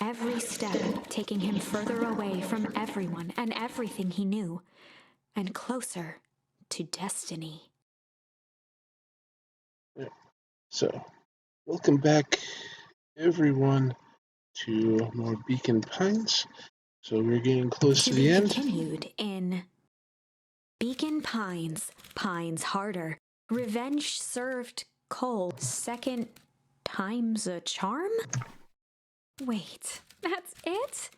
every step taking him further away from everyone and everything he knew, and closer to destiny. So, welcome back, everyone, to more Beacon Pines. So we're getting close to the end. Continued in Beacon Pines, Pines Harder, Revenge Served Cold, second time's a charm? Wait, that's it?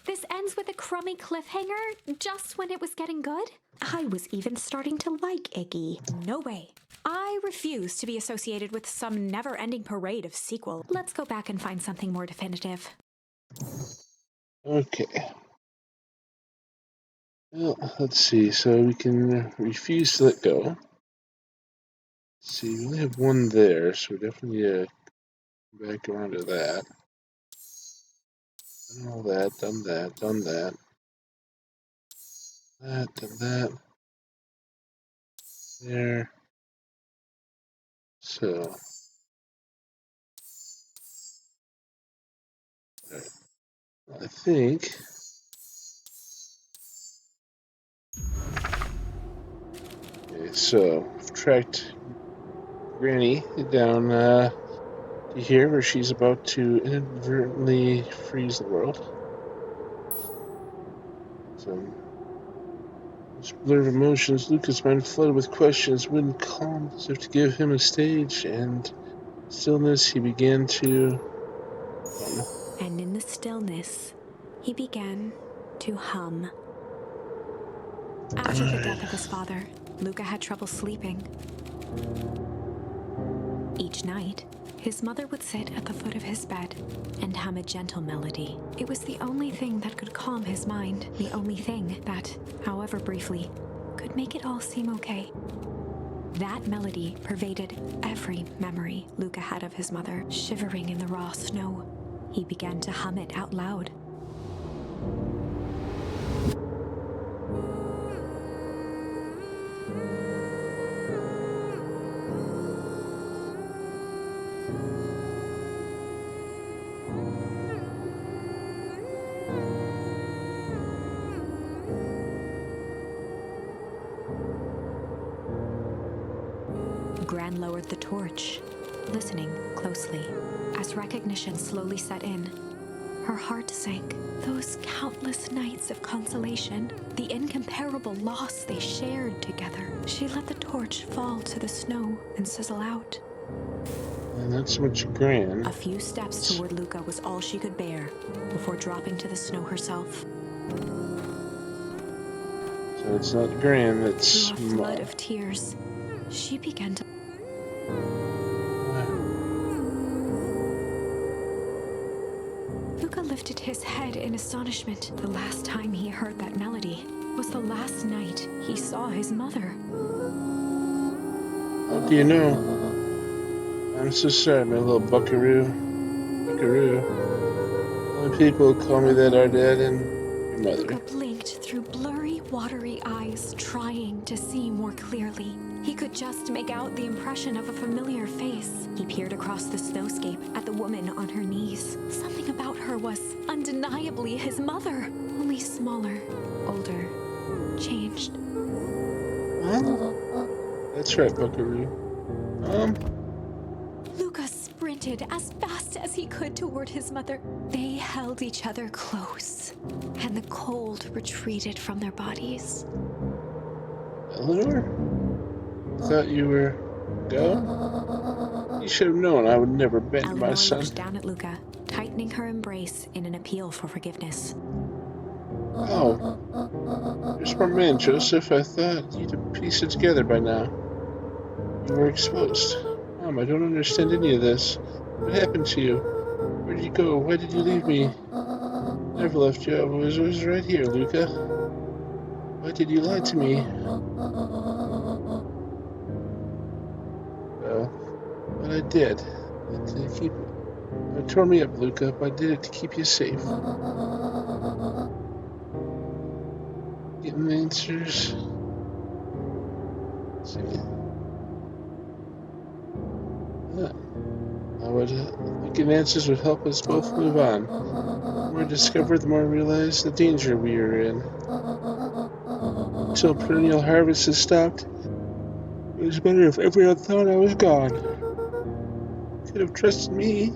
This ends with a crummy cliffhanger just when it was getting good? I was even starting to like Iggy. No way. I refuse to be associated with some never-ending parade of sequel. Let's go back and find something more definitive. Okay. Well, let's see. So we can refuse to let go. Let's see, we only have one there, so we definitely need to come back around to that. Done all that, done that, done that. That, done that. There. So. Right. I think. Okay, so I've tracked Granny down to here where she's about to inadvertently freeze the world. So, this blur of emotions, Lucas' mind flooded with questions, wind calmed as if to give him a stage, and stillness he began to hum. And in the stillness, he began to hum. After the death of his father, Luca had trouble sleeping. Each night, his mother would sit at the foot of his bed and hum a gentle melody. It was the only thing that could calm his mind, the only thing that, however briefly, could make it all seem okay. That melody pervaded every memory Luca had of his mother, shivering in the raw snow. He began to hum it out loud. Gran lowered the torch, listening closely. As recognition slowly set in, her heart sank. Those countless nights of consolation, the incomparable loss they shared together. She let the torch fall to the snow and sizzle out. Not so much Gran. A few steps toward Luca was all she could bear before dropping to the snow herself. So it's not Gran, it's Through a flood of tears, she began to... Luca lifted his head in astonishment. The last time he heard that melody was the last night he saw his mother. How do you know? I'm so sorry, my little buckaroo. Only people call me that are dead and your mother. Luca blinked through blurry, watery eyes, trying to see more clearly. He could just make out the impression of a familiar face. He peered across the snowscape at the woman on her knees. Something about her was undeniably his mother, only smaller, older, changed. What? That's right, buckaroo. Luca sprinted as fast as he could toward his mother. They held each other close, and the cold retreated from their bodies. Eleanor? I thought you were... Go? You should have known I would never bend my son. Eleanor looked down at Luca, tightening her embrace in an appeal for forgiveness. Oh. You're a smart man, Joseph. I thought you'd have pieced it together by now. You were exposed. Mom, I don't understand any of this. What happened to you? Where did you go? Why did you leave me? Never left you. I was always right here, Luca. Why did you lie to me? Well, but I did. It tore me up, Luca, but I did it to keep you safe. Getting answers. Let's see. I would thinking answers would help us both move on. The more I discover, the more I realize the danger we are in. Until perennial harvest is stopped, it was better if everyone thought I was gone. You could have trusted me.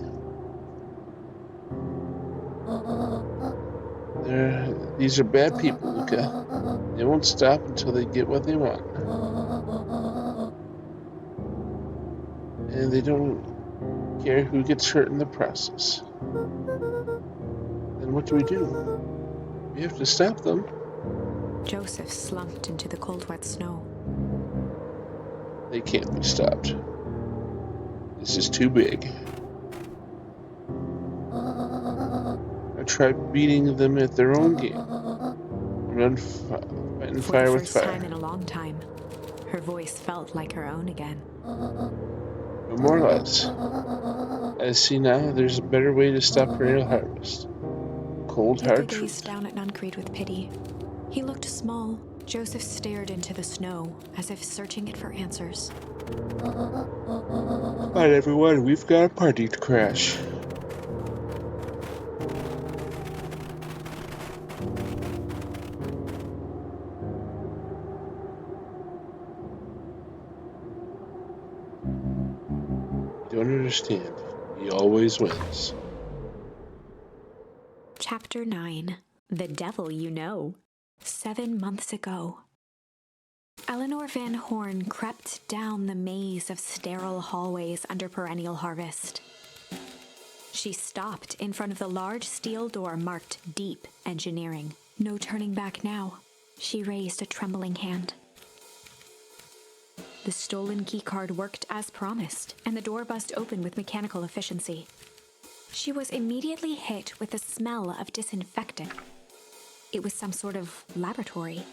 These are bad people, Luca. They won't stop until they get what they want. And they don't care who gets hurt in the process. Then what do? We have to stop them. Joseph slumped into the cold, wet snow. They can't be stopped. This is too big. I tried beating them at their own game. I'm not fighting fire with fire. For the first time in a long time, her voice felt like her own again. No more lies. I see now there's a better way to stop perennial harvest. Cold, hard Luca truth. gazed down at Nuncreed with pity. He looked small. Joseph stared into the snow, as if searching it for answers. Come on, everyone, we've got a party to crash. You don't understand. He always wins. Chapter 9. The Devil You Know. 7 months ago. Eleanor Van Horn crept down the maze of sterile hallways under perennial harvest. She stopped in front of the large steel door marked Deep Engineering. No turning back now. She raised a trembling hand. The stolen keycard worked as promised, and the door buzzed open with mechanical efficiency. She was immediately hit with the smell of disinfectant. It was some sort of laboratory.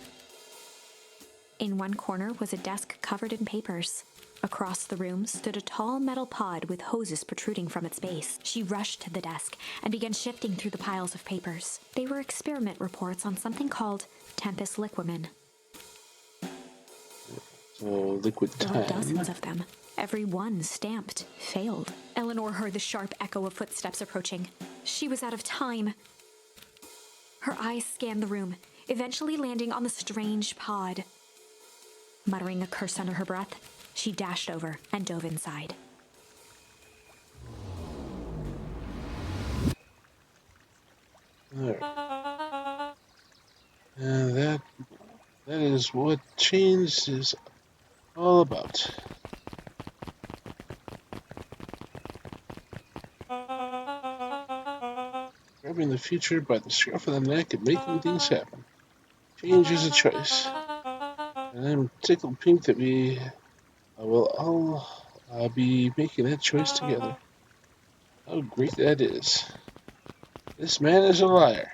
In one corner was a desk covered in papers. Across the room stood a tall metal pod with hoses protruding from its base. She rushed to the desk and began shifting through the piles of papers. They were experiment reports on something called Tempest Liquamin. So, liquid There were time. dozens of them. Every one stamped failed. Eleanor heard the sharp echo of footsteps approaching. She was out of time. Her eyes scanned the room, eventually landing on the strange pod. Muttering a curse under her breath, she dashed over and dove inside. There. And that is what change is all about. Grabbing the future by the scruff of the neck and making things happen. Change is a choice. And I'm tickled pink that we will all be making that choice together. How great that is. This man is a liar.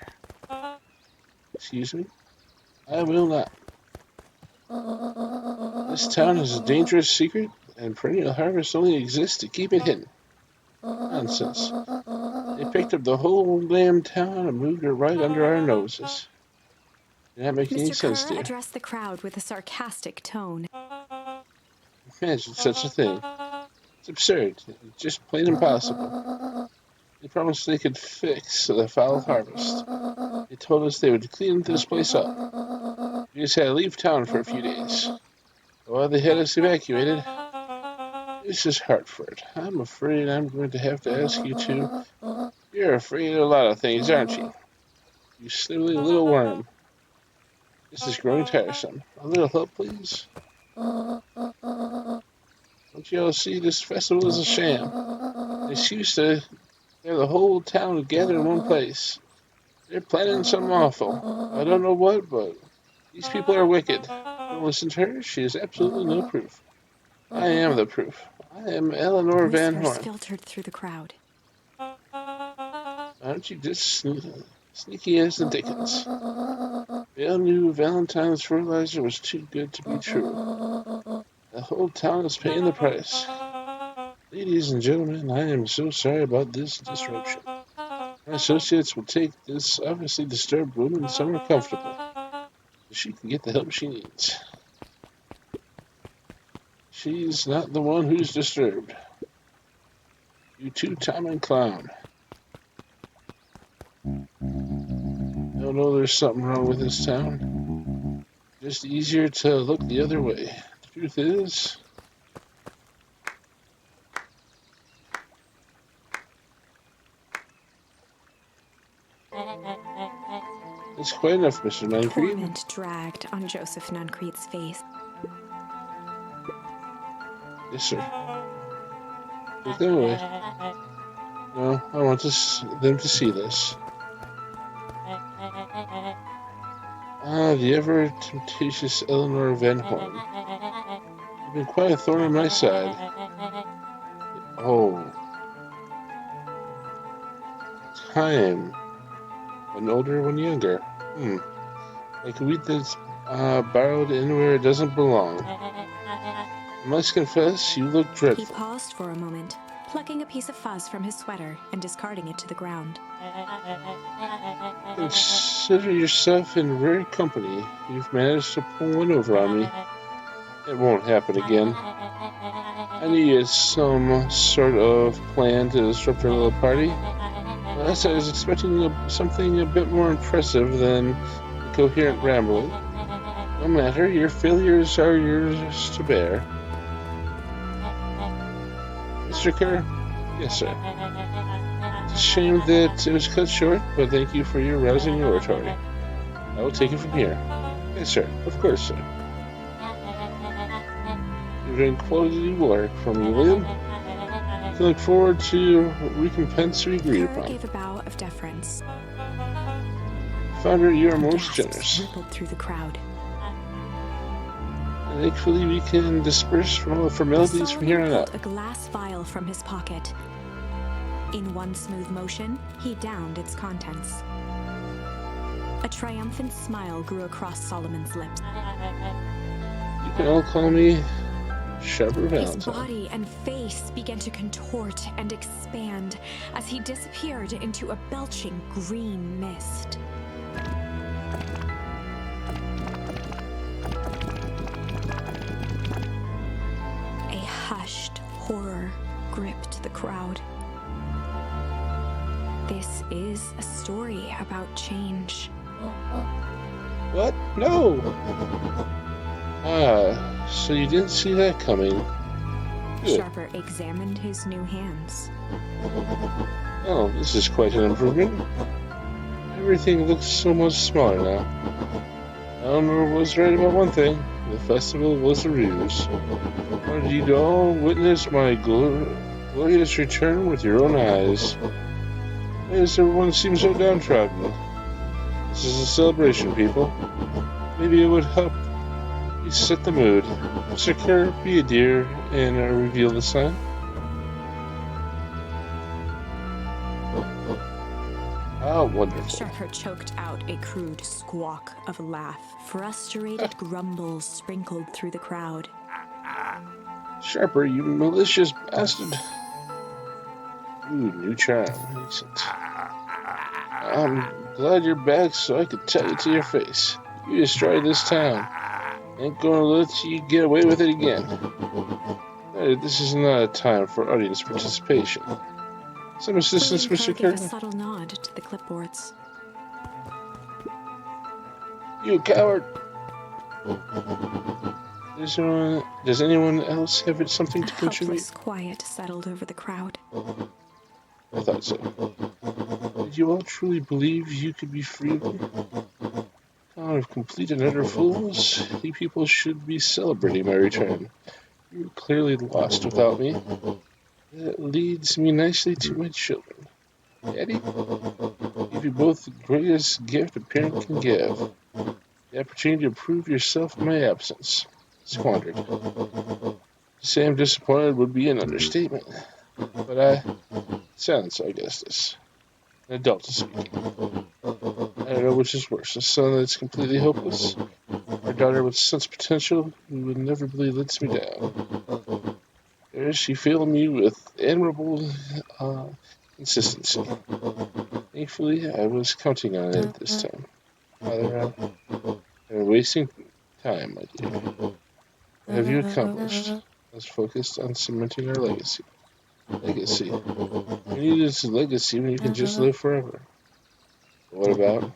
Excuse me? I will not. This town is a dangerous secret, and perennial harvest only exists to keep it hidden. Nonsense. They picked up the whole damn town and moved it right under our noses. Did not make any sense, Mr. dear. Kerr addressed the crowd with a sarcastic tone. Imagine such a thing. It's absurd. It's just plain impossible. They promised they could fix the foul harvest. They told us they would clean this place up. We just had to leave town for a few days. While they had us evacuated, this is Hartford. I'm afraid I'm going to have to ask you to. You're afraid of a lot of things, aren't you? You sniveling little worm. This is growing tiresome. A little help, please? Don't you all see this festival is a sham? An excuse to have the whole town gathered in one place. They're planning something awful. I don't know what, but these people are wicked. Don't listen to her. She has absolutely no proof. I am the proof. I am Eleanor Van Whispers Horn. filtered through the crowd. Aren't you just sneaky as the dickens? Bill knew Valentine's fertilizer was too good to be true. The whole town is paying the price. Ladies and gentlemen, I am so sorry about this disruption. My associates will take this obviously disturbed woman somewhere comfortable, so she can get the help she needs. She's not the one who's disturbed. You two-timing clown. I know there's something wrong with this town. Just easier to look the other way. The truth is... That's quite enough, Mr. Nuncrete. Torment dragged on Joseph Nuncrete's face. Yes, sir. Take them away. No, I want them to see this. Ah, the ever-temptatious Eleanor Van Horn. You've been quite a thorn in my side. Oh. Time. One older, one younger. Like a wheat that's borrowed in where it doesn't belong. I must confess, you look dreadful. He paused for a moment, plucking a piece of fuzz from his sweater and discarding it to the ground. Consider yourself in rare company. You've managed to pull one over on me. It won't happen again. I knew you had some sort of plan to disrupt our little party. Last I was expecting something a bit more impressive than a coherent rambling. No matter, your failures are yours to bear. Mr. Kerr? Yes, sir. It's a shame that it was cut short, but thank you for your rousing oratory. I will take it from here. Yes, sir. Of course, sir. You're doing quality work for me, William. I look forward to recompense we agreed upon. Gave a bow of deference. Founder, you are most generous. Rippled through the crowd. And thankfully, we can disperse from all the formalities from here on out. A glass vial from his pocket. In one smooth motion, he downed its contents. A triumphant smile grew across Solomon's lips. You can all call me Sharper Valentine. His body and face began to contort and expand as he disappeared into a belching green mist. A hushed horror gripped the crowd. This is a story about change. What? No! So you didn't see that coming. Good. Sharper examined his new hands. Oh, this is quite an improvement. Everything looks so much smaller now. Eleanor was right about one thing. The festival was a ruse. Or did you all witness my glorious return with your own eyes? Why does everyone seem so downtrodden? This is a celebration, people. Maybe it would help you set the mood. Mr. Kerr, be a dear and reveal the sign. How wonderful. Sharper choked out a crude squawk of a laugh. Frustrated grumbles sprinkled through the crowd. Sharper, you malicious bastard. Ooh, new charm. Excellent. I'm glad you're back so I could tell you to your face. You destroyed this town. Ain't gonna let you get away with it again. Hey, this is not a time for audience participation. Some assistance, Mr. Kerr? Gave a subtle nod to the clipboards. You coward! Does anyone else have something to contribute? Helpless quiet settled over the crowd. I thought so. Did you all truly believe you could be free? Out of complete and utter fools, you people should be celebrating my return. You were clearly lost without me. That leads me nicely to my children. Daddy, give you both the greatest gift a parent can give. The opportunity to prove yourself in my absence. Squandered. To say I'm disappointed would be an understatement. But silence, Augustus. An adult is speaking. I don't know which is worse, a son that's completely hopeless, or a daughter with such potential who inevitably lets me down. There she failed me with admirable consistency. Thankfully, I was counting on it this time. Father, I'm wasting time, my dear. What have you accomplished? I was focused on cementing our legacy. Legacy? You need is a legacy when you can just live forever. What about?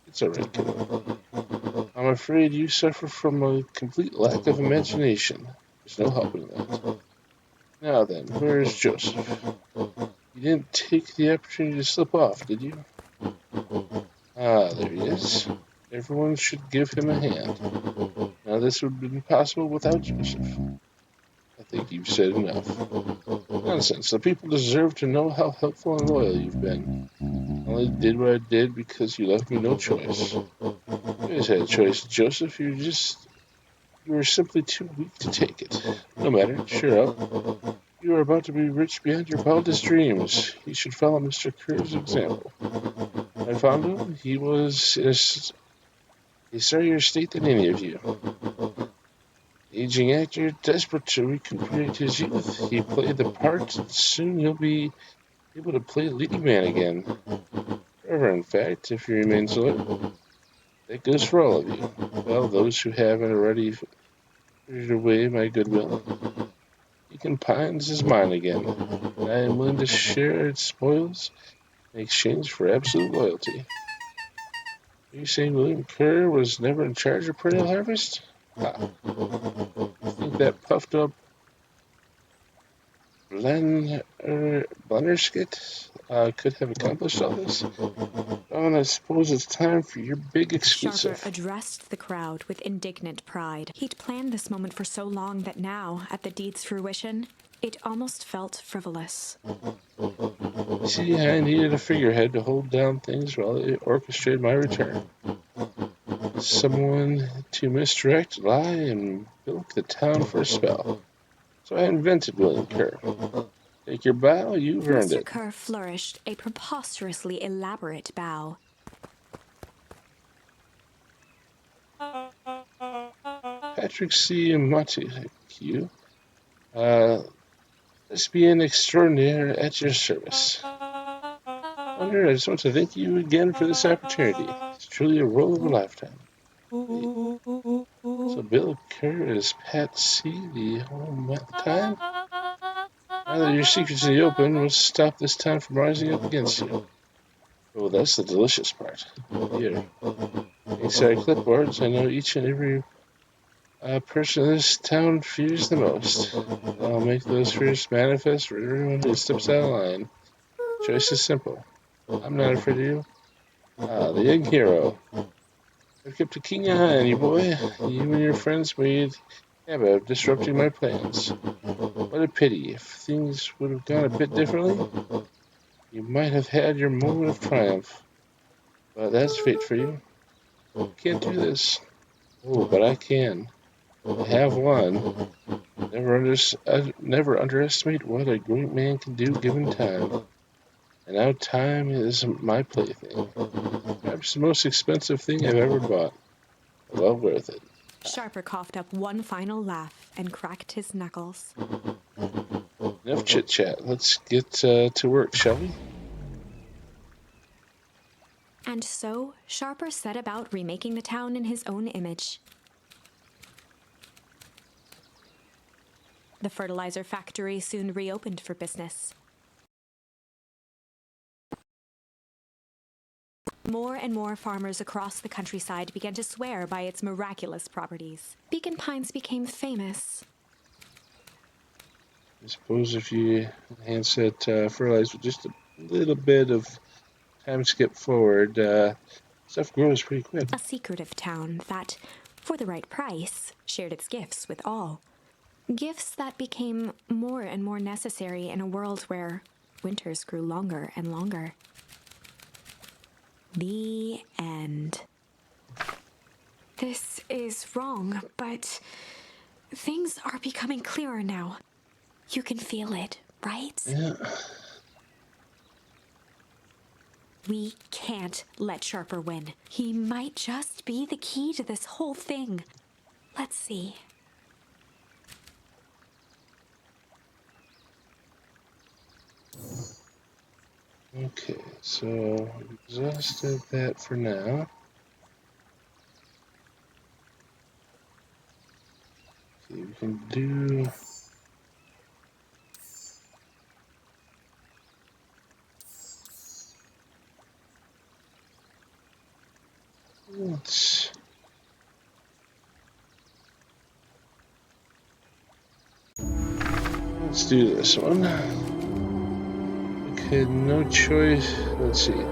It's alright, kiddo. I'm afraid you suffer from a complete lack of imagination. There's no helping that. Now then, where's Joseph? You didn't take the opportunity to slip off, did you? Ah, there he is. Everyone should give him a hand. Now this would have been possible without Joseph. I think you've said enough. Nonsense. The people deserve to know how helpful and loyal you've been. I only did what I did because you left me no choice. You always had a choice, Joseph. You were simply too weak to take it. No matter. Cheer up. You are about to be rich beyond your wildest dreams. You should follow Mr. Kerr's example. When I found him, he was in a sorrier state than any of you. Aging actor, desperate to recuperate his youth, he played the part, and soon he'll be able to play a leading man again. Forever, in fact, if he remains loyal. That goes for all of you. Well, those who haven't already frittered away my goodwill. Beacon Pines is mine again, and I am willing to share its spoils in exchange for absolute loyalty. Are you saying William Kerr was never in charge of Perennial Harvest? Ha. You think that puffed up Blennerskit could have accomplished all this? Oh, and I suppose it's time for your big exclusive. Sharper addressed the crowd with indignant pride. He'd planned this moment for so long that now, at the deed's fruition, it almost felt frivolous. See, I needed a figurehead to hold down things while it orchestrated my return. Someone to misdirect, lie, and bilk the town for a spell. So I invented William Kerr. Take your bow, you've earned Mr. it. Kerr flourished a preposterously elaborate bow. Patrick C. Montague, lesbian extraordinaire at your service. Wonder, I just want to thank you again for this opportunity. It's truly a role of a lifetime. So Bill Kerr is Pat C. the whole time? Now that your secret's in the open, we'll stop this town from rising up against you. Oh, that's the delicious part. Here. Thanks to our clipboards, I know each and every person in this town fears the most. I'll make those fears manifest for everyone who steps out of line. Choice is simple. I'm not afraid of you. Ah, the young hero. I've kept a keen eye on you, boy. You and your friends made a habit of disrupting my plans. What a pity. If things would have gone a bit differently, you might have had your moment of triumph. But that's fate for you. You can't do this. Oh, but I can. I have won. Never underestimate what a great man can do given time. And now time is my plaything. Perhaps the most expensive thing I've ever bought. Well worth it. Sharper coughed up one final laugh and cracked his knuckles. Enough chit-chat. Let's get to work, shall we? And so, Sharper set about remaking the town in his own image. The fertilizer factory soon reopened for business. More and more farmers across the countryside began to swear by its miraculous properties. Beacon Pines became famous. I suppose if you handset fertilize with just a little bit of time skip forward, stuff grows pretty quick. A secretive town that, for the right price, shared its gifts with all. Gifts that became more and more necessary in a world where winters grew longer and longer. The end. This is wrong, but things are becoming clearer now. You can feel it, right? Yeah. We can't let Sharper win. He might just be the key to this whole thing. Let's see. Okay, so exhausted that for now. Okay, we can do Let's do this one. Okay, no choice. Let's see.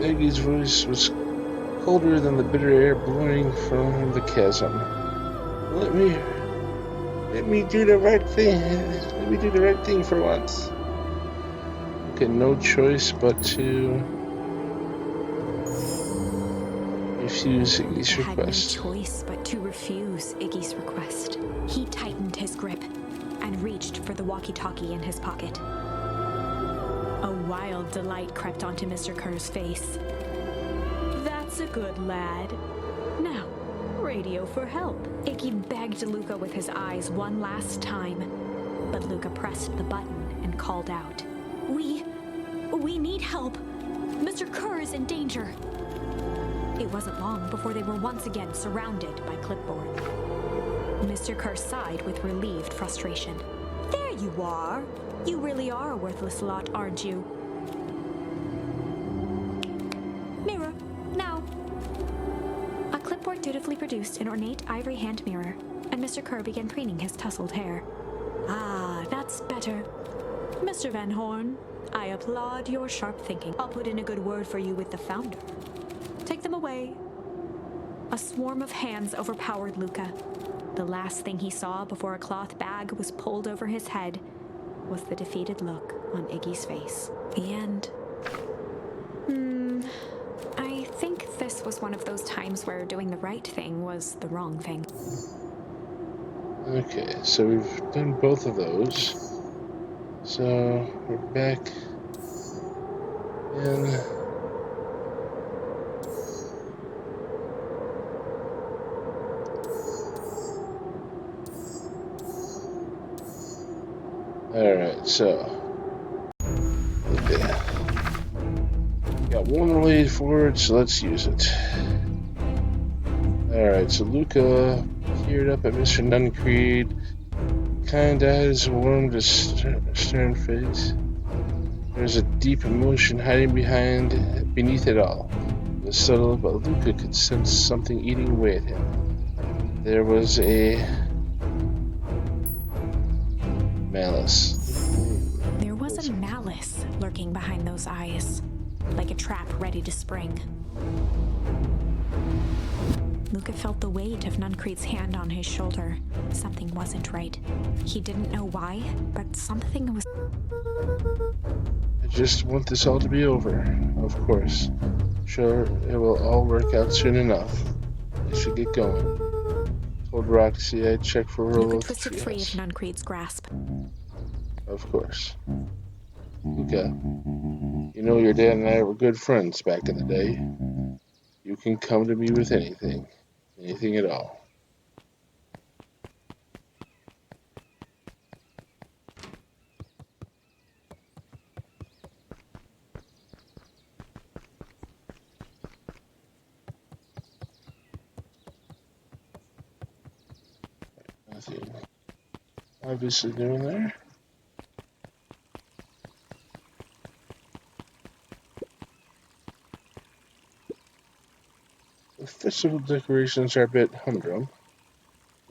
Aggie's voice was colder than the bitter air blowing from the chasm. Let me do the right thing. Let me do the right thing for once. Okay, no choice but to refuse Iggy's Luca request. had no choice but to refuse Iggy's request. He tightened his grip and reached for the walkie-talkie in his pocket. A wild delight crept onto Mr. Kerr's face. That's a good lad. Now, radio for help. Iggy begged Luca with his eyes one last time, but Luca pressed the button and called out. We need help. Mr. Kerr is in danger. It wasn't long before they were once again surrounded by clipboard. Mr. Kerr sighed with relieved frustration. There you are. You really are a worthless lot, aren't you? Mirror, now. A clipboard dutifully produced an ornate ivory hand mirror, and Mr. Kerr began preening his tousled hair. Ah, that's better. Mr. Van Horn, I applaud your sharp thinking. I'll put in a good word for you with the founder. Take them away. A swarm of hands overpowered Luca. The last thing he saw before a cloth bag was pulled over his head was the defeated look on Iggy's face. The end. I think this was one of those times where doing the right thing was the wrong thing. Okay, so we've done both of those. So we're back in. Alright, so okay. Got one lead forward, so let's use it. Alright, so Luca peered up at Mr. Nuncreed. Kind eyes warmed his stern face. There's a deep emotion hiding beneath it all. It was subtle, but Luca could sense something eating away at him. There was a malice. There was a malice lurking behind those eyes, like a trap ready to spring. Luca felt the weight of Nuncreed's hand on his shoulder. Something wasn't right. He didn't know why, but something was... I just want this all to be over, of course. Sure, it will all work out soon enough. I should get going. Told Roxy I'd check for her. Luca twisted free of Nuncreed's grasp. Of course. Luca, you know your dad and I were good friends back in the day. You can come to me with anything. Anything at all. Nothing obviously doing there. The festival decorations are a bit humdrum.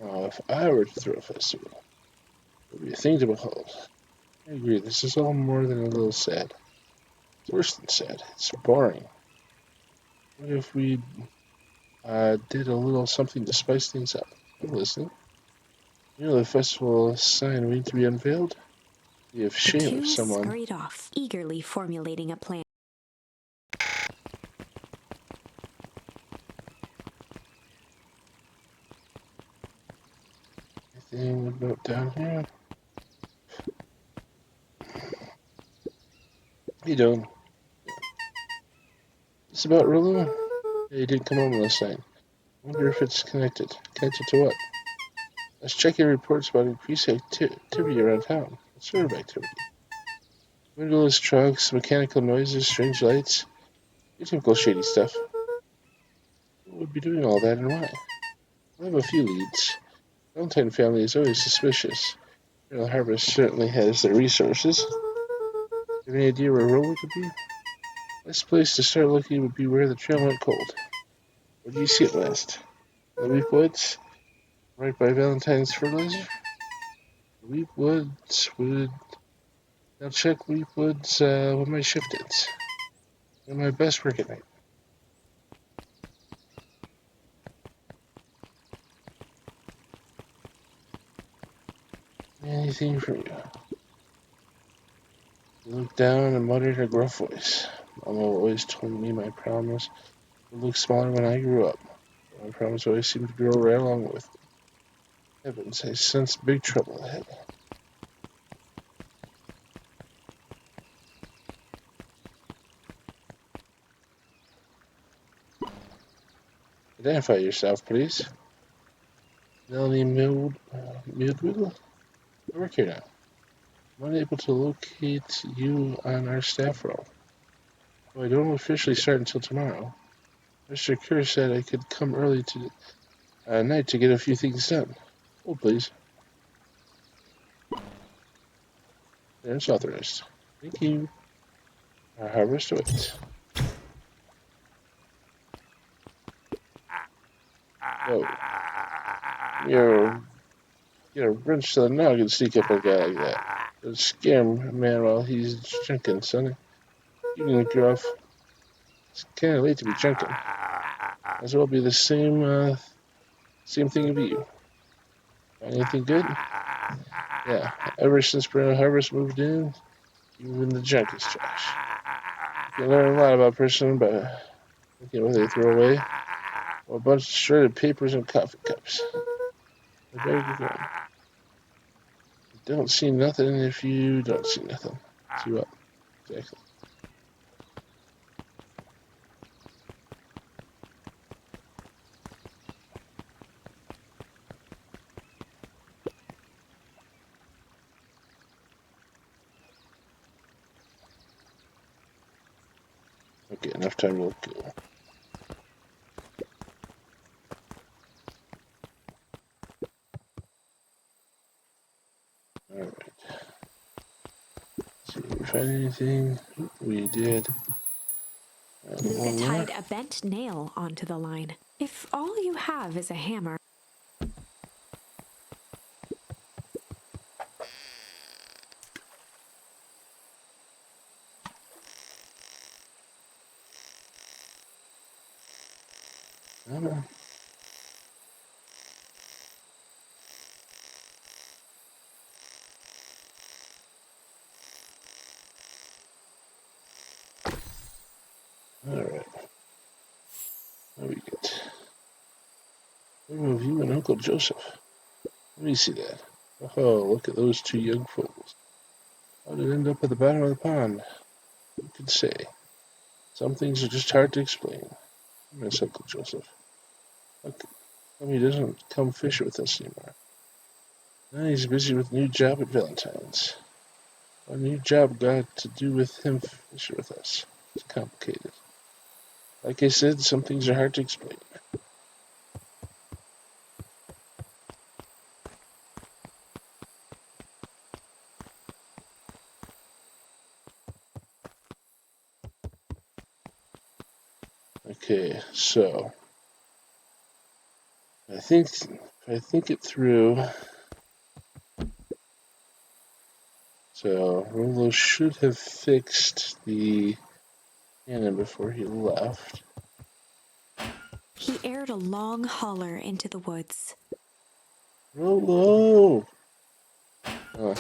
Now, if I were to throw a festival, it would be a thing to behold. I agree, this is all more than a little sad. It's worse than sad. It's boring. What if we did a little something to spice things up? I'm listening. You know the festival sign waiting to be unveiled? Be a shame if someone... The two scurried off, eagerly formulating a plan. Anything about down here? How you doing? It's about Relu. He didn't come home last night. Wonder if it's connected. Connected to what? Let's check your reports about increased activity around town. What sort of activity? Windowless trucks, mechanical noises, strange lights. Your typical shady stuff. Who would be doing all that and why? I have a few leads. The Valentine family is always suspicious. Colonel Harvest certainly has the resources. Do you have any idea where Rolo could be? Best place to start looking would be where the trail went cold. Where do you see it last? The Weep Woods? Right by Valentine's Fertilizer? Weep Woods would... I'll check Weep Woods when my shift ends. And my best work at night. Anything from you? He looked down and muttered in a gruff voice. Mama always told me my promise would look smaller when I grew up. My promise always seemed to grow right along with me. Heavens, I sensed big trouble ahead. Identify yourself, please. Melanie Mildwiggle? I work here now. I'm unable to locate you on our staff roll. Well, I don't officially start until tomorrow. Mr. Kerr said I could come early at night to get a few things done. Hold, please. There's authorized. Thank you. Our harvest awaits. Whoa. You're a wrench to the noggin and sneak up on a guy like that. Don't scare a man while he's drinking, sonny. You can gruff. It's kind of late to be drinking. Might as well be the same thing of you. Find anything good? Yeah, ever since Bruno Harvest moved in, even the junk is trash. You can learn a lot about a person by looking at what they throw away. Or a bunch of shredded papers and coffee cups. I better get going. You don't see nothing if you don't see nothing. See what? Exactly. Okay, enough time to go. Alright. See if we find anything. We did. Luca tied a bent nail onto the line. If all you have is a hammer... Alright. What do we get? Photo of you and Uncle Joseph. Let me see that. Oh, look at those two young fools. How did it end up at the bottom of the pond? Who could say? Some things are just hard to explain. I miss Uncle Joseph. How come he doesn't come fish with us anymore? Now he's busy with a new job at Valentine's. What a new job got to do with him fishing with us? It's complicated. Like I said, some things are hard to explain. Okay, so I think it through. So Rolo should have fixed the cannon before he left. He aired a long holler into the woods. Rolo! Hello,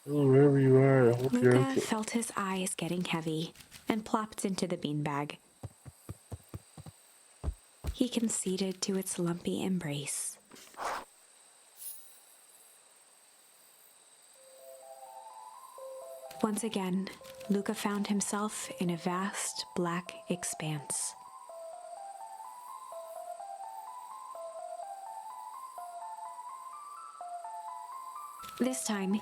wherever you are, I hope you're Luca okay. felt his eyes getting heavy and plopped into the beanbag. He conceded to its lumpy embrace. Once again, Luca found himself in a vast black expanse. This time,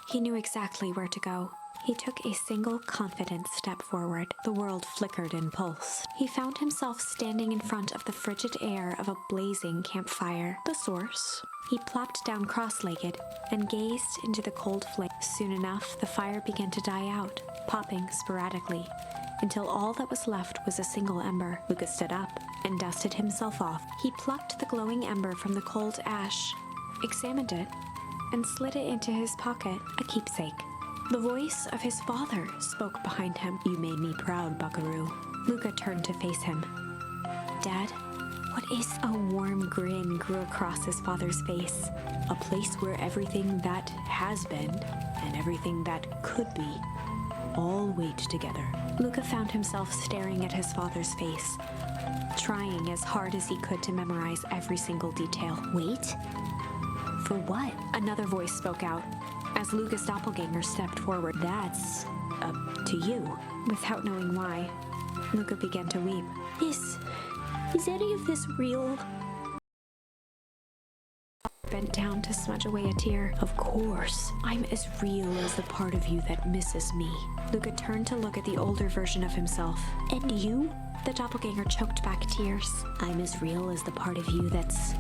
he knew exactly where to go. He took a single confident step forward. The world flickered and pulsed. He found himself standing in front of the frigid air of a blazing campfire. The source. He plopped down cross-legged and gazed into the cold flame. Soon enough, the fire began to die out, popping sporadically, until all that was left was a single ember. Luca stood up and dusted himself off. He plucked the glowing ember from the cold ash, examined it, and slid it into his pocket, a keepsake. The voice of his father spoke behind him. "You made me proud, Buckaroo." Luca turned to face him. "Dad, what is—" A warm grin grew across his father's face. "A place where everything that has been and everything that could be all wait together." Luca found himself staring at his father's face, trying as hard as he could to memorize every single detail. "Wait? For what?" Another voice spoke out as Luca's doppelganger stepped forward. "That's up to you." Without knowing why, Luca began to weep. Is any of this real?" Bent down to smudge away a tear. "Of course, I'm as real as the part of you that misses me." Luca turned to look at the older version of himself. "And you?" The doppelganger choked back tears. "I'm as real as the part of you that's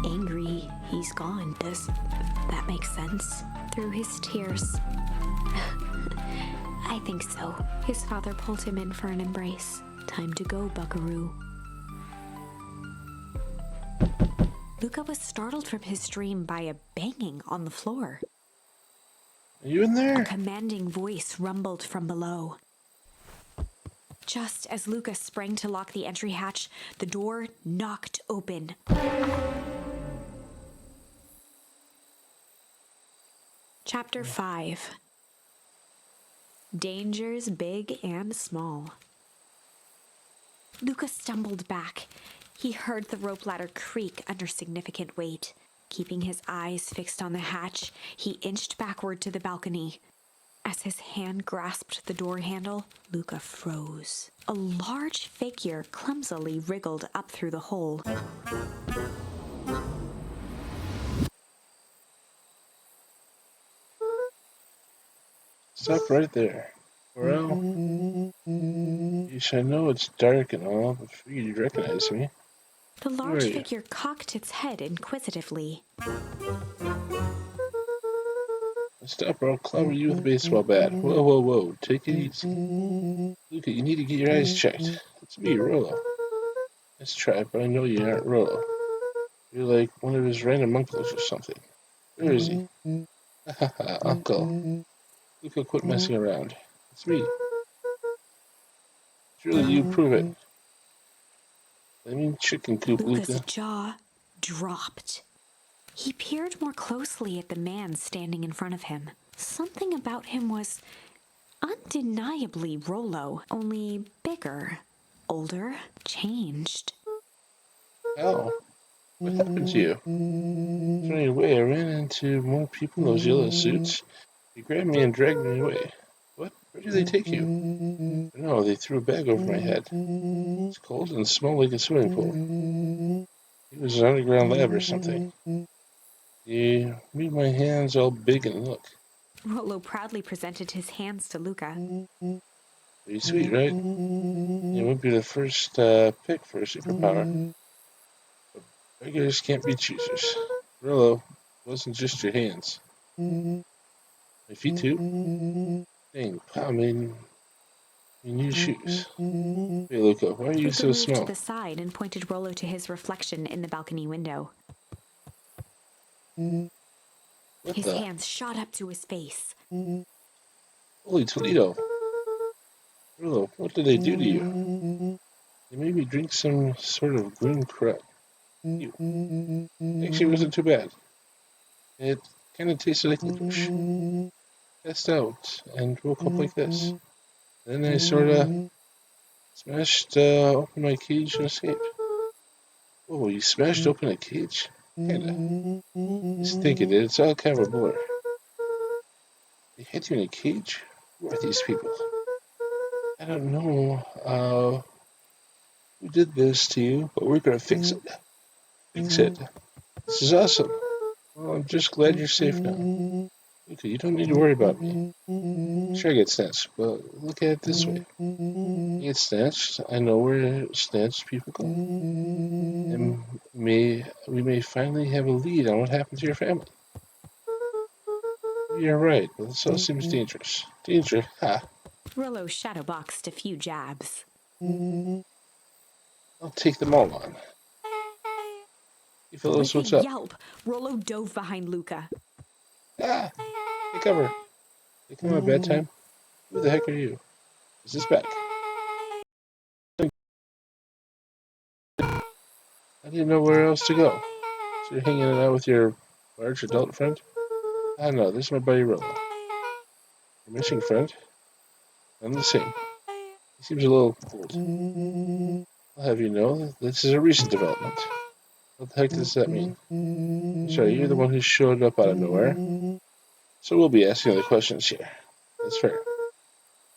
angry he's gone. Does that make sense?" Through his tears. "I think so." His father pulled him in for an embrace. "Time to go, Buckaroo." Luca was startled from his dream by a banging on the floor. Are you in there? A commanding voice rumbled from below. Just as Luca sprang to lock the entry hatch, the door knocked open. Chapter 5. Dangers big and small. Luca stumbled back. He heard the rope ladder creak under significant weight. Keeping his eyes fixed on the hatch, he inched backward to the balcony. As his hand grasped the door handle, Luca froze. A large figure clumsily wriggled up through the hole. Stop right there. Well, yes, I know it's dark and all, but for you to recognize me. The large figure cocked its head inquisitively. Stop or I'll clobber you with a baseball bat. Whoa, whoa, whoa. Take it easy. Luca, you need to get your eyes checked. It's me, Rollo. Nice try, but I know you aren't Rollo. You're like one of his random uncles or something. Where is he? Ha ha, uncle. Luca, quit messing around. It's me. It's really you, prove it. I mean chicken coop, Luca's Luca. jaw dropped. He peered more closely at the man standing in front of him. Something about him was undeniably Rollo, only bigger, older, changed. How? What happened to you? Running away, I ran into more people in those yellow suits. They grabbed me and dragged me away. What? Where did they take you? No, they threw a bag over my head. It's cold and smelled like a swimming pool. It was an underground lab or something. You made my hands all big and look. Rollo proudly presented his hands to Luca. Pretty sweet, right? You won't be the first pick for a superpower. But beggars can't be choosers. Rollo, it wasn't just your hands. My feet too? Dang, wow, man. New shoes. Hey, Luca, why are you Luca so moved small? to the side and pointed Rollo to his reflection in the balcony window. What His the? hands shot up to his face. Holy Toledo. Rollo, what did they do to you? They made me drink some sort of green crap. Ew. Actually, it wasn't too bad. It kind of tasted like licorice. Passed out and woke up like this. Then I sort of smashed open my cage and escaped. Oh, you smashed open a cage? Kinda. Just think it did. It's all kind of a blur. They had you in a cage? Who are these people? I don't know who did this to you, but we're gonna fix it. Fix it. This is awesome. Well, I'm just glad you're safe now. Okay, you don't need to worry about me. Sure, I get snatched, but look at it this way. You get snatched, I know where snatched people go. And we may finally have a lead on what happened to your family. You're right, but this all seems dangerous. Danger? Ha! Rollo shadowboxed a few jabs. I'll take them all on. You fellows, With a what's up? yelp, Rollo dove behind Luca. Ah! Take cover. They come at a bad time? Who the heck are you? Is this back? I didn't know where else to go. So you're hanging out with your large adult friend? I don't know, this is my buddy Rollo. Your missing friend? I'm the same. He seems a little old. I'll have you know, this is a recent development. What the heck does that mean? I'm sorry, you're the one who showed up out of nowhere. So we'll be asking other questions here. That's fair.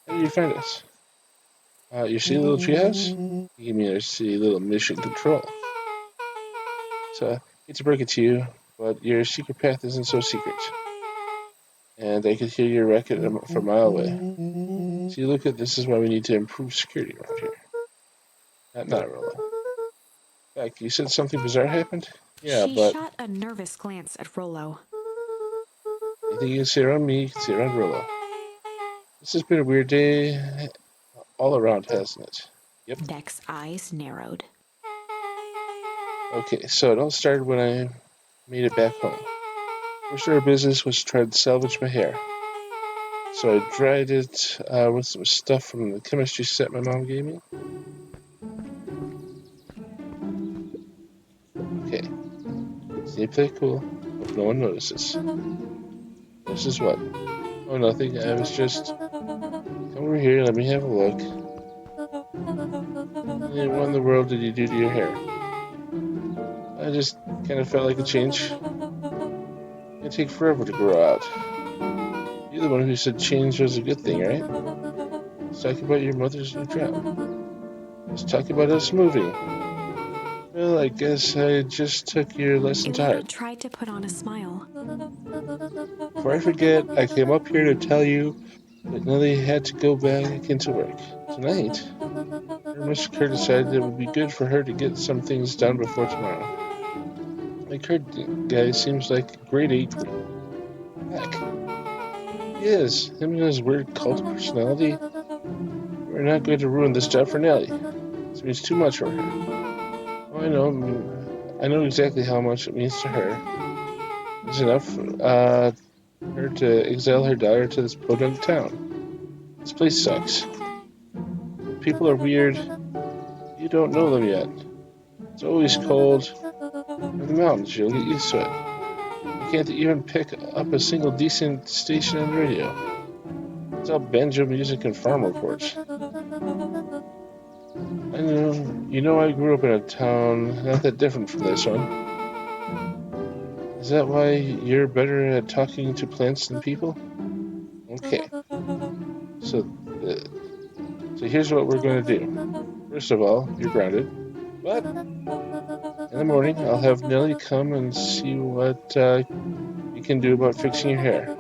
How did you find us? Your silly little treehouse? You mean our silly little mission control. So, I hate to break it to you, but your secret path isn't so secret. And I could hear your racket from a mile away. See, look at this is why we need to improve security around here. Not Rollo. Beck, you said something bizarre happened? Yeah, She but shot a nervous glance at Rollo. anything you can say around me, you can say around Rollo. This has been a weird day all around, hasn't it? Yep. Beck's eyes narrowed. Okay, so it all started when I made it back home. First order of business was to try to salvage my hair. So I dried it with some stuff from the chemistry set my mom gave me. Okay. Stay play cool. Hope no one notices. Notices what? Oh, nothing. I was just... Come over here, let me have a look. What in the world did you do to your hair? I just kind of felt like a change. It'd take forever to grow out. You're the one who said change was a good thing, right? Let's talk about your mother's new job. Let's talk about us moving. Well, I guess I just took your lesson to Ilana heart. tried to put on a smile. Before I forget, I came up here to tell you that Nellie had to go back into work. Tonight, her Mr. Kerr decided it would be good for her to get some things done before tomorrow. My Kerr guy seems like a great apron. Heck. He is. Him and his weird cult of personality. We're not going to ruin this job for Nellie. This means too much for her. Oh, I know exactly how much it means to her. It's enough for her to exile her daughter to this podunk town. This place sucks. The people are weird. You don't know them yet. It's always cold. In the mountains, you'll get used to it. You can't even pick up a single decent station on the radio. It's all banjo music and farm reports. I know, I grew up in a town not that different from this one. Is that why you're better at talking to plants than people? Okay. So here's what we're going to do. First of all, you're grounded. But in the morning, I'll have Nellie come and see what you can do about fixing your hair.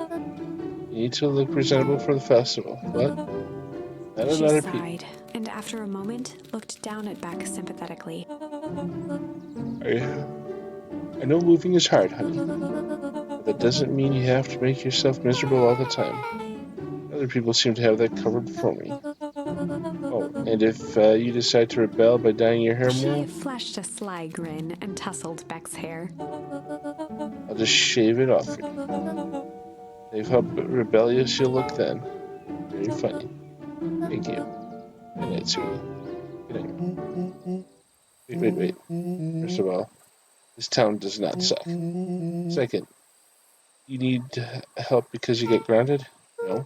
You need to look presentable for the festival, but not She another people. sighed, and after a moment, looked down at Beck sympathetically. I know moving is hard, honey, but that doesn't mean you have to make yourself miserable all the time. Other people seem to have that covered for me. Oh, and if you decide to rebel by dyeing your hair She more, flashed a sly grin and tousled Beck's hair. I'll just shave it off for you. Save how rebellious you'll look then. Very funny. Thank you. Good night, sweetie. Good night. Wait. First of all, this town does not suck. Second, you need help because you get grounded? No.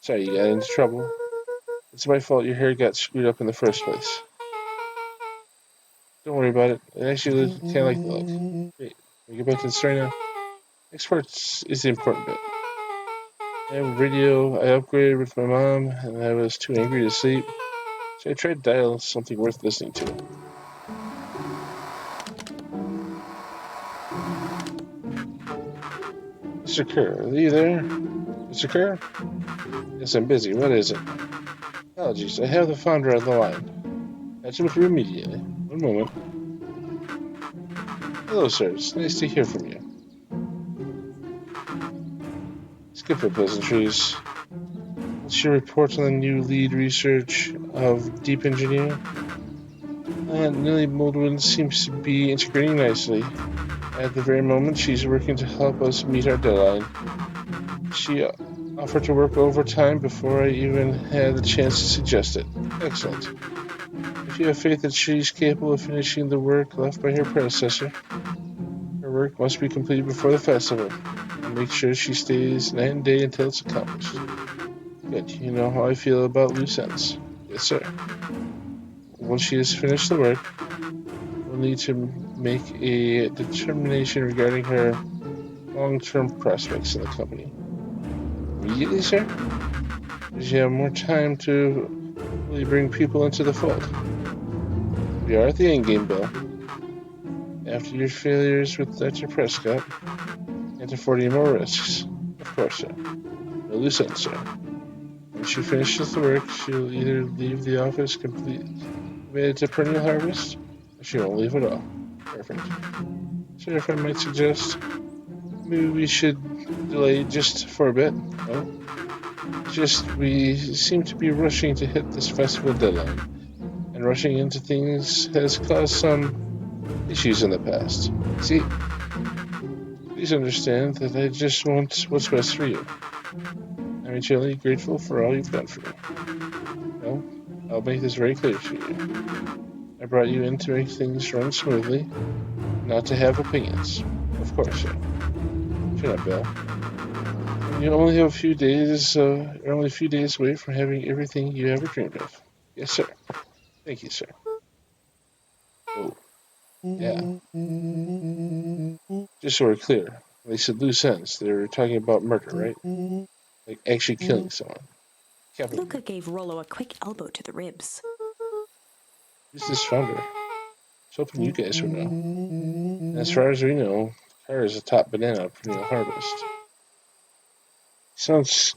Sorry, you got into trouble. It's my fault your hair got screwed up in the first place. Don't worry about it. I actually kind of like the look. Wait, we get back to the story now? Next part is the important bit. I have a radio I upgraded with my mom, and I was too angry to sleep, so I tried to dial something worth listening to. Mr. Kerr, are you there? Mr. Kerr? Yes, I'm busy. What is it? Apologies, I have the founder on the line. Patch him through immediately. One moment. Hello, sir. It's nice to hear from you. Skip the pleasantries. What's your report on the new lead research of deep engineering? Nellie Moldwin seems to be integrating nicely. At the very moment, she's working to help us meet our deadline. She offered to work overtime before I even had the chance to suggest it. Excellent. If you have faith that she's capable of finishing the work left by her predecessor, her work must be completed before the festival. I'll make sure she stays night and day until it's accomplished. Good. You know how I feel about loose ends. Yes, sir. Once she has finished the work, we'll need to make a determination regarding her long-term prospects in the company. Immediately, sir? Because you have more time to really bring people into the fold. We are at the endgame, Bill. After your failures with Dr. Prescott, can't afford any more risks. Of course, sir. No loose ends, sir. When she finishes the work, she'll either leave the office committed to perennial harvest, or she won't leave at all. Perfect. Sir, if I might suggest, maybe we should delay just for a bit. No? Just, we seem to be rushing to hit this festival deadline, and rushing into things has caused some issues in the past. See, please understand that I just want what's best for you. I'm eternally grateful for all you've done for me. No, I'll make this very clear to you. I brought you in to make things run smoothly, not to have opinions. Of course, sir. Shut up, Bill. You only have a few days, only a few days away from having everything you ever dreamed of. Yes, sir. Thank you, sir. Oh, yeah. Just so we're clear, when they said loose ends, they were talking about murder, right? Like actually killing someone. Luca gave Rollo a quick elbow to the ribs. Who's this founder? I was hoping you guys would know. And as far as we know, Kara is the top banana of perennial harvest. Sounds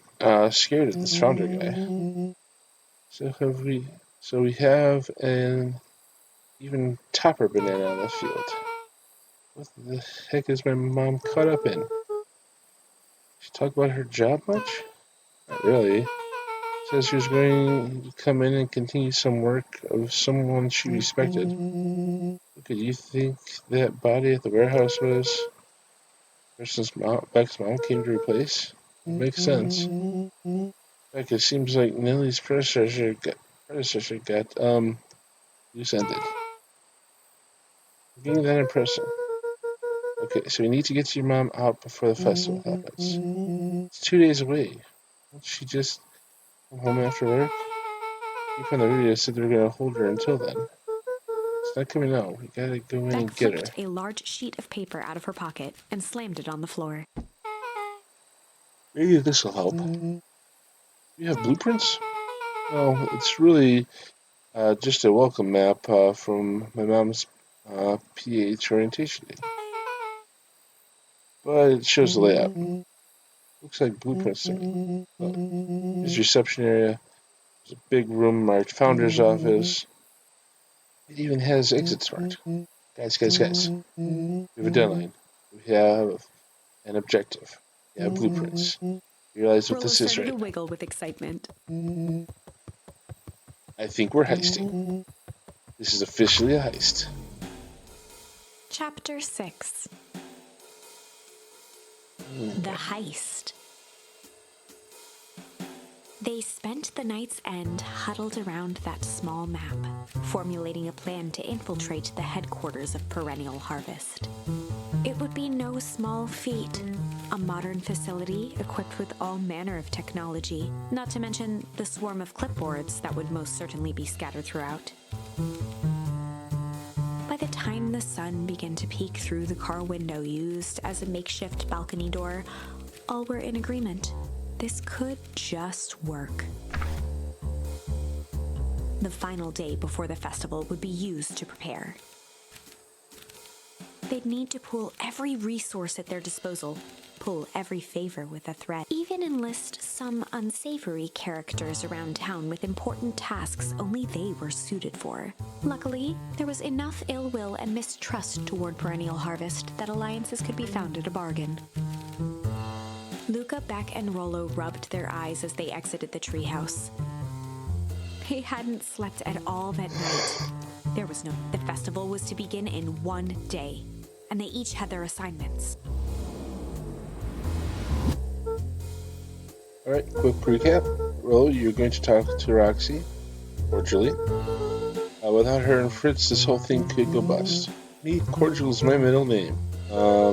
scared of this founder guy. So we have an even topper banana on the field. What the heck is my mom caught up in? She talk about her job much? Not really. Says she was going to come in and continue some work of someone she respected. What could you think that body at the warehouse was? Beck's mom came to replace? It makes sense. Beck, it seems like Nellie's predecessor got loose ended. Getting that impression. Okay, so we need to get your mom out before the festival happens. It's 2 days away. Won't she just come home after work? People on the radio said they were going to hold her until then. It's not coming out. We gotta go in and get her. Beck flipped a large sheet of paper out of her pocket and slammed it on the floor. Maybe this will help. You have blueprints? Well, it's really just a welcome map from my mom's PH orientation day. But it shows the layout. Looks like blueprints to me. There's reception area. There's a big room marked Founder's Office. It even has exits marked. Guys. We have a deadline. We have an objective. We have blueprints. You realize what this is, right? Rollo started to wiggle with excitement. I think we're heisting. This is officially a heist. Chapter 6. The Heist. They spent the night's end huddled around that small map, formulating a plan to infiltrate the headquarters of Perennial Harvest. It would be no small feat. A modern facility equipped with all manner of technology, not to mention the swarm of clipboards that would most certainly be scattered throughout. By the time the sun began to peek through the car window used as a makeshift balcony door, all were in agreement. This could just work. The final day before the festival would be used to prepare. They'd need to pool every resource at their disposal, pull every favor with a threat, even enlist some unsavory characters around town with important tasks only they were suited for. Luckily, there was enough ill will and mistrust toward Perennial Harvest that alliances could be found at a bargain. Luca, Beck, and Rollo rubbed their eyes as they exited the treehouse. They hadn't slept at all that night. The festival was to begin in one day, and they each had their assignments. Alright, quick recap. Rollo, you're going to talk to Roxy, cordially. Without her and Fritz, this whole thing could go bust. Me, Cordial is my middle name. How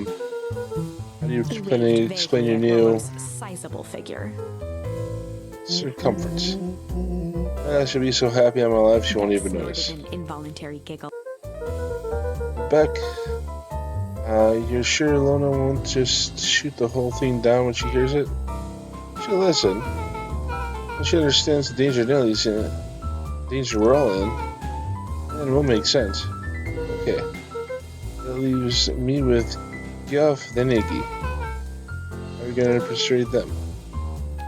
do you plan to explain your new sizable figure? circumference? She'll be so happy I'm alive she won't even notice. An involuntary giggle. Beck, you're sure Lona won't just shoot the whole thing down when she hears it? She'll listen. When she understands the danger Nellie's in, the danger we're all in, then it will make sense. Okay. That leaves me with Guff, then Iggy. How are we gonna persuade them?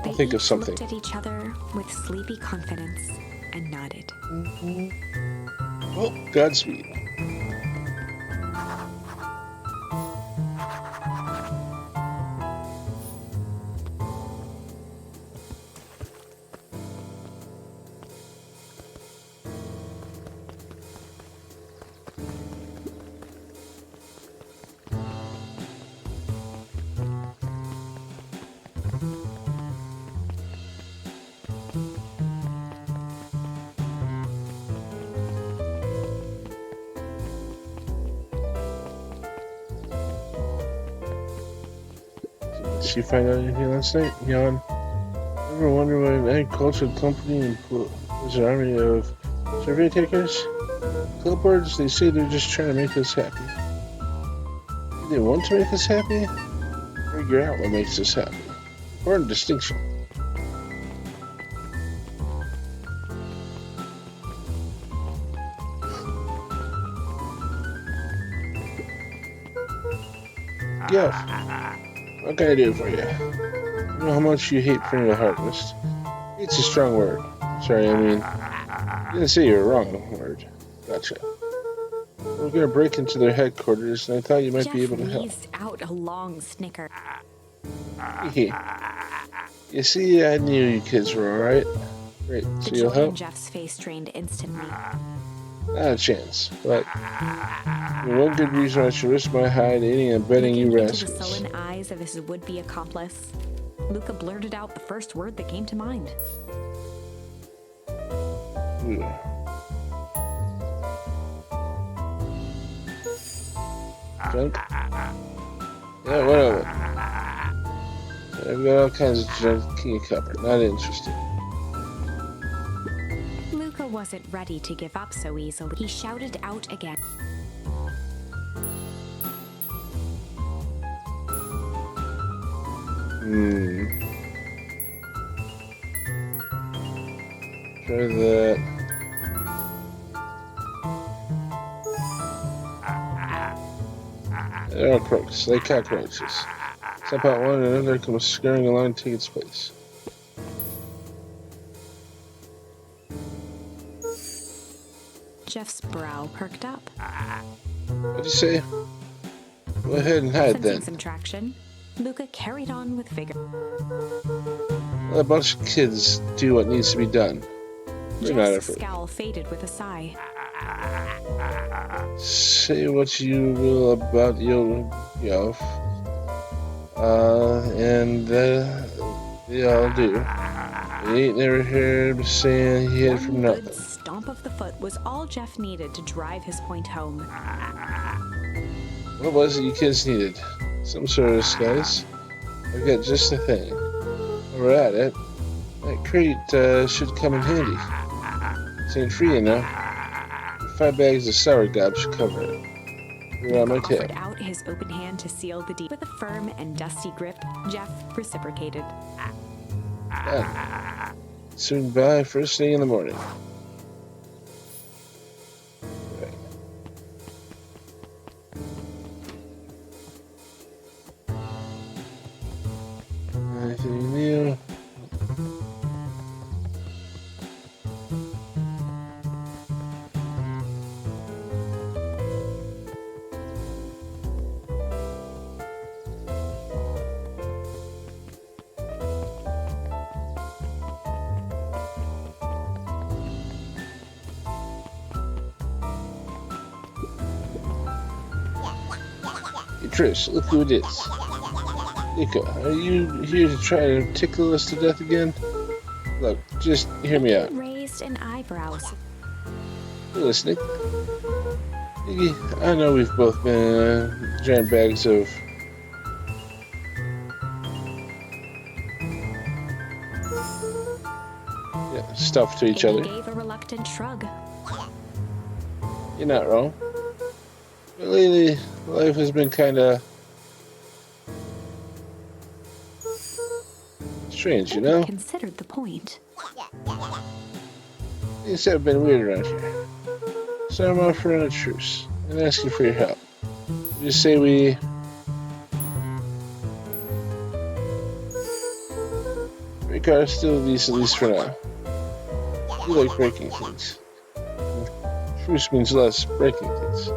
I'll think of something. They looked at each other with sleepy confidence and nodded. Well, Godspeed. Did she find out anything last night? Yawn. Ever wonder why an agricultural company employs an army of survey takers? Clipboards, they say they're just trying to make us happy. Do they want to make us happy? Figure out what makes us happy. Important distinction. Yeah. What can I do for you? I know how much you hate Perennial Harvest. Hate's a strong word. Sorry, I mean, I didn't say you were wrong word. Gotcha. We're gonna break into their headquarters, and I thought you might be able to help. Jeff out a long snicker. You see, I knew you kids were alright. Great, so The you'll joy in help? Jeff's face drained instantly. Not a chance, but one good reason I should risk my hide aiding and abetting you Looking into the rascals. sullen eyes of his would-be accomplice, Luca blurted out the first word that came to mind. Junk? Yeah, whatever. I've got all kinds of junk in your cupboard. Not interested. Luca wasn't ready to give up so easily. He shouted out again. Try that. There are croaks, like cockroaches. Step out one and another comes scurrying along to take its place. Jeff's brow perked up. What'd you say? Go ahead and hide Sensing then. some traction, Luca carried on with vigor. Let a bunch of kids do what needs to be done. We're not Jeff's afraid. scowl faded with a sigh. Say what you will about Yof. And they all do. They ain't never heard him saying he had from One nothing. good stomp of the foot was all Jeff needed to drive his point home. What was it you kids needed? Some sort of disguise? I've got just the thing. While we're at it, that crate should come in handy. This ain't free, you know. 5 bags of sour gob should cover it. You're on my tail. Offered out his open hand to seal the deal. With a firm and dusty grip, Jeff reciprocated. Done. Soon by first thing in the morning. Right. Trish, look who it is. Nico, are you here to try to tickle us to death again? Look, just hear me out. Raised an eyebrows. You're listening. Iggy, I know we've both been giant bags of stuff to each other. Gave a reluctant shrug. You're not wrong. But lately, life has been kinda strange, you know? Considered the point. Things have been weird around here. So I'm offering a truce and asking for your help. Just say we break our hostilities, at least for now. You like breaking things. Truce means less breaking things.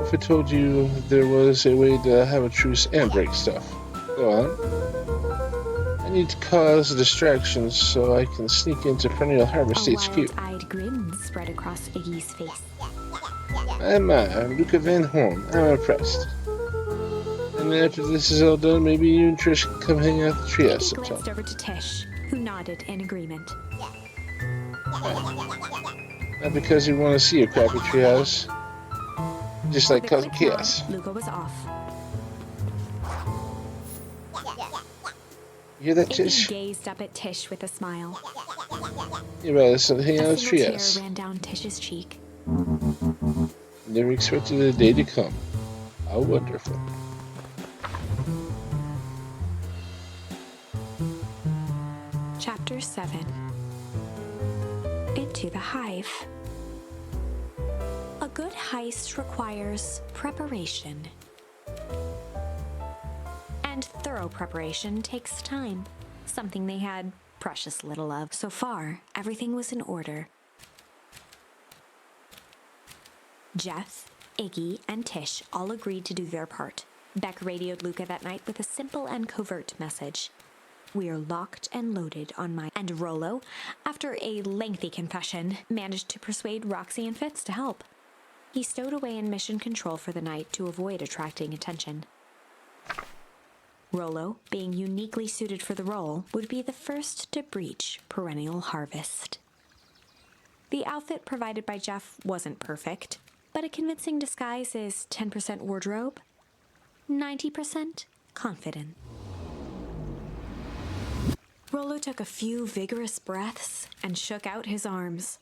If I told you there was a way to have a truce and break stuff, go on. I need to cause distractions so I can sneak into Perennial Harvest HQ. A wild-eyed grin spread across Iggy's face. I'm Luca Van Horn. I'm impressed. And after this is all done, maybe you and Trish can come hang out at the treehouse sometime. He glanced over to Tish, who nodded in agreement. Not because you want to see a crappy treehouse, just like causing chaos. Luca was off. You hear that, Tish? Iggy gazed up at Tish with a smile. You better hang out at the tear treehouse. ran down Tish's cheek. Never expected the day to come. How wonderful. Chapter 7. Into the Hive. A good heist requires preparation. And thorough preparation takes time, something they had precious little of. So far, everything was in order. Jeff, Iggy, and Tish all agreed to do their part. Beck radioed Luca that night with a simple and covert message. We are locked and loaded on my... And Rollo, after a lengthy confession, managed to persuade Roxy and Fitz to help. He stowed away in mission control for the night to avoid attracting attention. Rollo, being uniquely suited for the role, would be the first to breach Perennial Harvest. The outfit provided by Jeff wasn't perfect, but a convincing disguise is 10% wardrobe, 90% confident. Rollo took a few vigorous breaths and shook out his arms.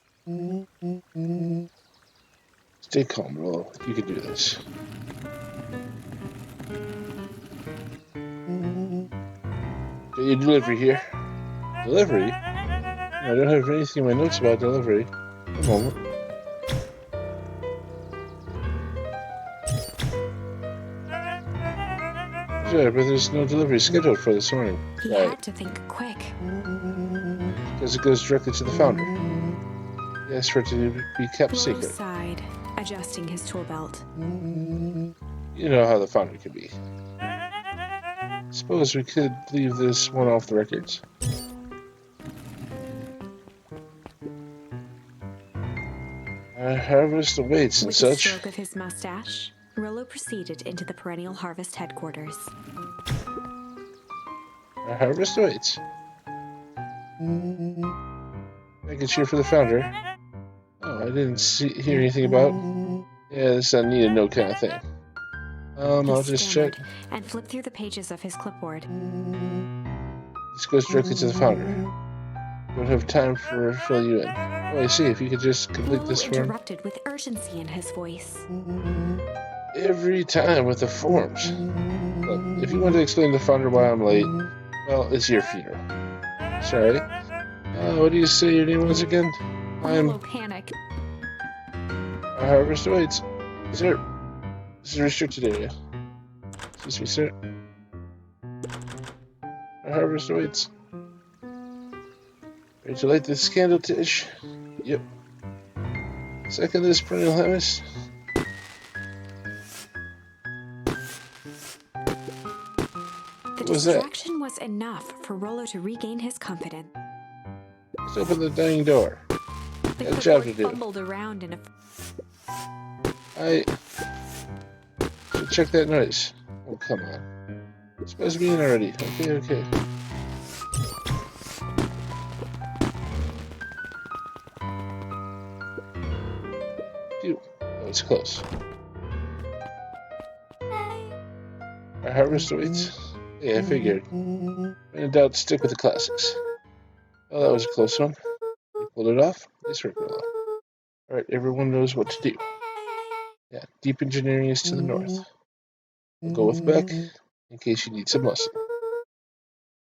Stay calm, Rollo. You can do this. Got your delivery here. Delivery? I don't have anything in my notes about delivery. A moment. Sure, but there's no delivery scheduled for this morning. He had to think quick. Because it goes directly to the founder. He asked for it to be kept Rollo secret. sighed, adjusting his tool belt. You know how the founder can be. Suppose we could leave this one off the records. Our harvest awaits and With such. a stroke of his mustache, Rollo proceeded into the Perennial Harvest headquarters. Our harvest awaits. I can cheer for the founder. Oh, I didn't hear anything about. Yeah, this is a need to know kind of thing. I'll just check. And flipped through the pages of his clipboard. This goes directly to the founder. Don't have time for fill you in. Oh, I see. If you could just complete this form. Interrupted with urgency in his voice. Every time with the forms. Look, if you want to explain to the founder why I'm late, well, it's your funeral. Sorry. What do you say your name was again? Rollo panicked. Our harvest awaits. Sir, this is a restricted area. Excuse me, sir. Our harvest awaits. Ready to light this candle, Tish? Yep. Second this perennial harvest. The What was that? distraction was enough for Rollo to regain his confidence. Let's open the dying door. The Got a job to clipboard do. fumbled around in a... check that noise. Oh, come on. It's supposed to be in already. Okay. Phew. That was close. Our harvest awaits. Yeah, I figured. When in doubt, stick with the classics. Oh, that was a close one. You pulled it off? Nice work, Willow. Alright, everyone knows what to do. Yeah, deep engineering is to the north. I'll go with Beck, in case you need some lesson.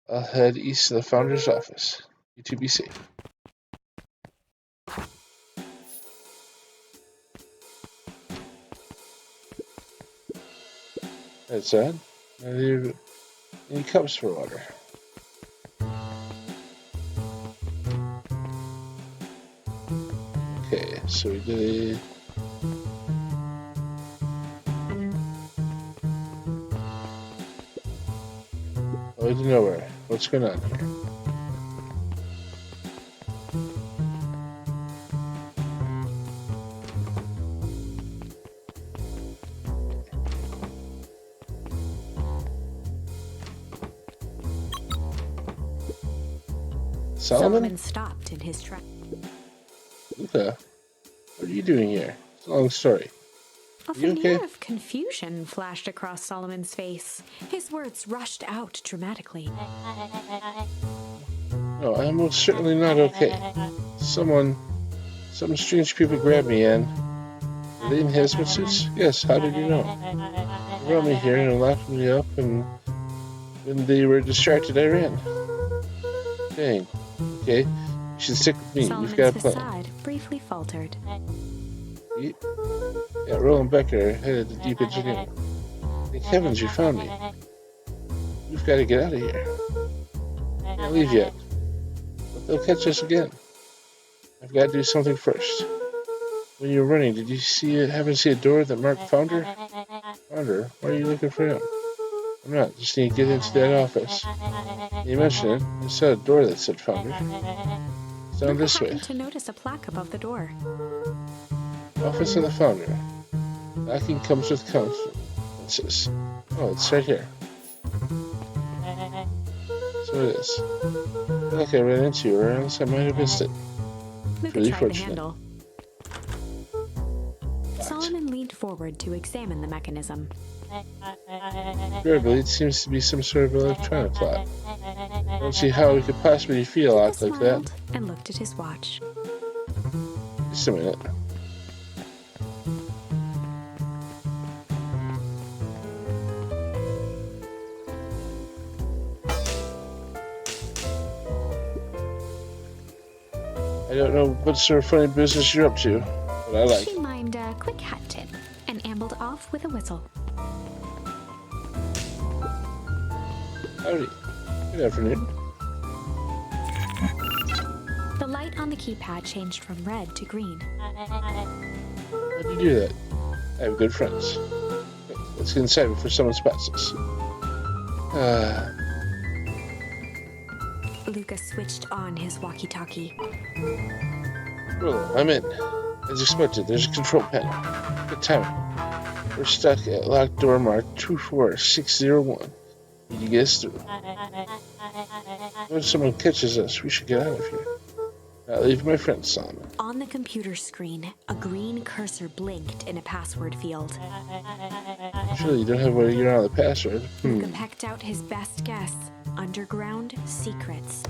I'll head east to the founder's office. You two be safe. That's that. Now, do you have any cups for water? Okay, so we did a... Oh, I didn't know where. What's going on here? Solomon stopped in his tracks. Luca, what are you doing here? It's a long story. A veneer of confusion flashed across Solomon's face. His words rushed out dramatically. No, I'm most certainly not okay. Some strange people grabbed me and... Were they in hazmat suits? Yes, how did you know? They brought me here and locked me up, and when they were distracted, I ran. Dang. Okay, you should stick with me. You've got a plan. Facade briefly faltered. Yeah, Roland Becker, head of the deep engineering. Thank heavens you found me. We've got to get out of here. Can't leave yet. But they'll catch us again. I've got to do something first. When you were running, did you happen to see a door that marked Founder? Founder? Why are you looking for him? I'm not. Just need to get into that office. You mentioned it. I saw a door that said Founder. It's down this way. To notice a plaque above the door. Office of the Founder. Knocking comes with consequences. Oh, it's right here. So it is. I feel like I ran into you, or else I might have missed it. Really fortunate. Solomon leaned forward to examine the mechanism. Incredibly, it seems to be some sort of electronic clock. I don't see how we could possibly feel a lock like that. And looked at his watch. Just a minute. I don't know what sort of funny business you're up to, but I like it. She mimed a quick hat tip and ambled off with a whistle. Howdy. Good afternoon. The light on the keypad changed from red to green. How'd you do that? I have good friends. Let's get inside before someone spots us. Luca switched on his walkie-talkie. Rollo, I'm in. As expected, there's a control panel. Good timing. We're stuck at locked door marked 24601. Need to get us through. When someone catches us, we should get out of here. I'll leave my friend Solomon. On the computer screen, a green cursor blinked in a password field. Surely you don't have a way to get out of the password. Luca pecked out his best guess. Underground secrets.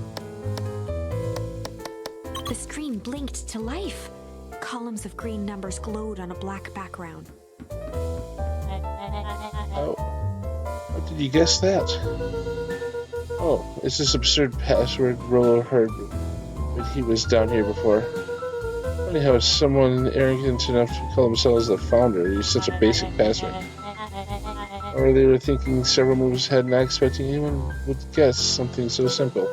The screen blinked to life. Columns of green numbers glowed on a black background. How did you guess that? Oh, it's this absurd password Rollo heard when he was down here before. Funny how someone arrogant enough to call themselves the Founder used such a basic password. Or they were thinking several moves ahead, not expecting anyone would guess something so simple.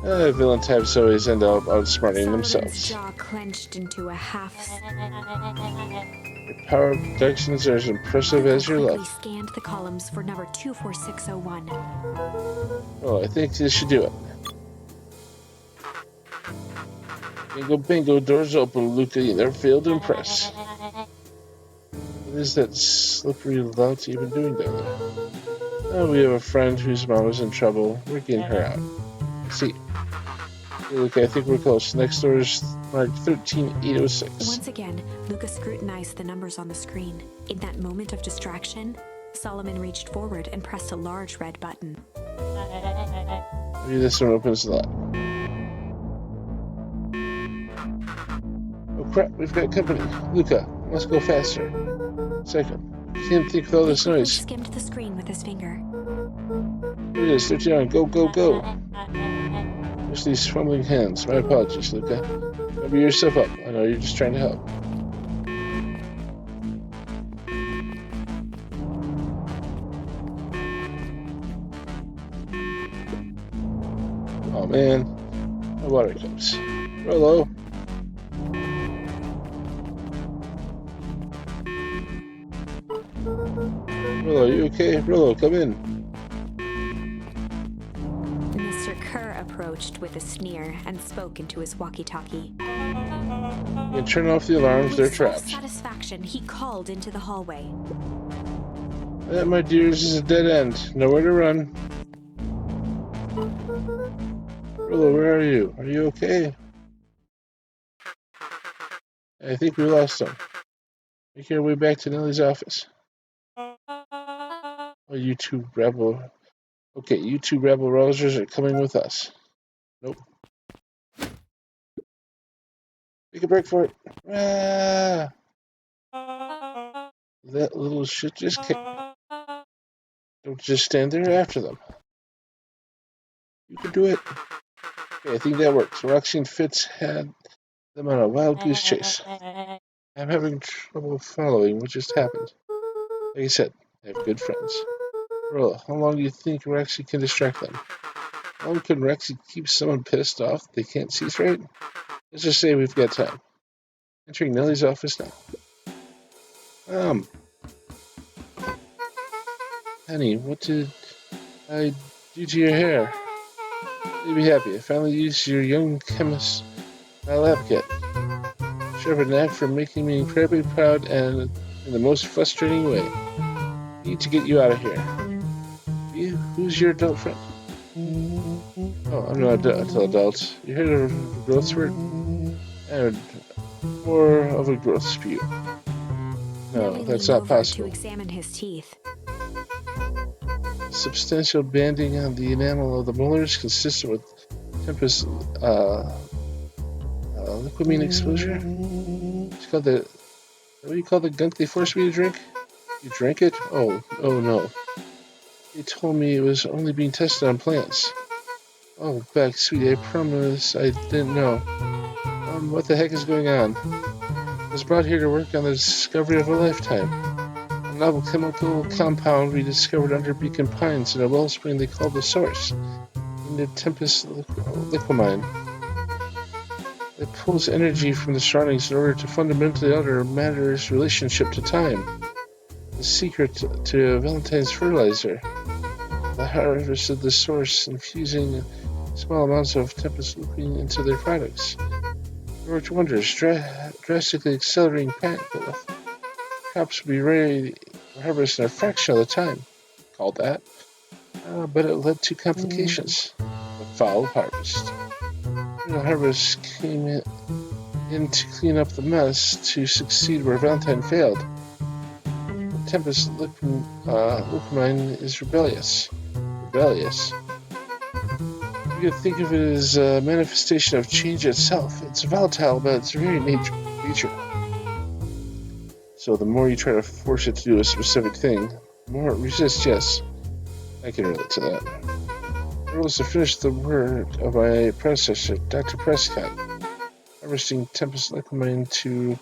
Villain types always end up outsmarting themselves. Jaw clenched into a half. Your power of deduction is as impressive as your Quickly luck. scanned the columns for number 24601. Oh, I think this should do it. Bingo, bingo, doors open, Luca. You never failed to impress. is that slippery lout you've been doing down there? Oh, we have a friend whose mom is in trouble. We're getting her out. See. Hey, look, I think we're close. Next door is marked 13806. Once again, Luca scrutinized the numbers on the screen. In that moment of distraction, Solomon reached forward and pressed a large red button. Maybe this one opens the lot. Oh crap, we've got company. Luca, let's go faster. Second, I can't think with all this He quickly noise. skimmed the screen with his finger. Look at this, 39, go, go, go. Just these fumbling hands. My apologies, Luca. Cover yourself up. I know you're just trying to help. Oh man, my water cups. Hello. Rollo, you okay? Rollo, come in. Mr. Kerr approached with a sneer and spoke into his walkie-talkie. You can turn off the alarms, they're With trapped. self-satisfaction, he called into the hallway. That, my dears, is a dead end. Nowhere to run. Rollo, where are you? Are you okay? I think we lost him. Make your way back to Nellie's office. Oh, you two rebel... Okay, you two rebel rousers are coming with us. Nope. Take a break for it. Ah! That little shit just kicked me. Don't just stand there after them. You can do it. Okay, I think that works. Roxy and Fitz had them on a wild goose chase. I'm having trouble following what just happened. Like I said, I have good friends. Rolla, how long do you think Roxy can distract them? How long can Roxy keep someone pissed off they can't see straight? Let's just say we've got time. Entering Nellie's office now. Honey, what did I do to your hair? You'll be happy. I finally used your young chemist lab kit. Sure have a knack for making me incredibly proud and in the most frustrating way. I need to get you out of here. Who's your adult friend? Oh, I'm not an adult. You heard of a growth spurt? And more of a growth spurt. No, that's not possible. To examine his teeth. Substantial banding on the enamel of the molars consistent with Tempest liquamine exposure. It's called the... What do you call the gunk they forced me to drink? You drank it? Oh no. They told me it was only being tested on plants. Oh, Beck, sweetie, I promise I didn't know. What the heck is going on? I was brought here to work on the discovery of a lifetime. A novel chemical compound we discovered under Beacon Pines in a wellspring they called the Source, in the Tempest liquamine. It pulls energy from the surroundings in order to fundamentally alter matter's relationship to time. The secret to Valentine's fertilizer. The harvest of the Source infusing small amounts of Tempest liquamine into their products. It worked wonders, drastically accelerating plant growth. Crops will be ready for harvest in a fraction of the time. Called that. But it led to complications. The foul harvest. The harvest came in to clean up the mess to succeed where Valentine failed. The Tempest liquamine is rebellious. Rebellious? You could think of it as a manifestation of change itself. It's volatile, but it's very nature. So the more you try to force it to do a specific thing, the more it resists. Yes, I can relate to that. The goal is to finish the work of my predecessor, Dr. Prescott, harvesting Tempest liquamine to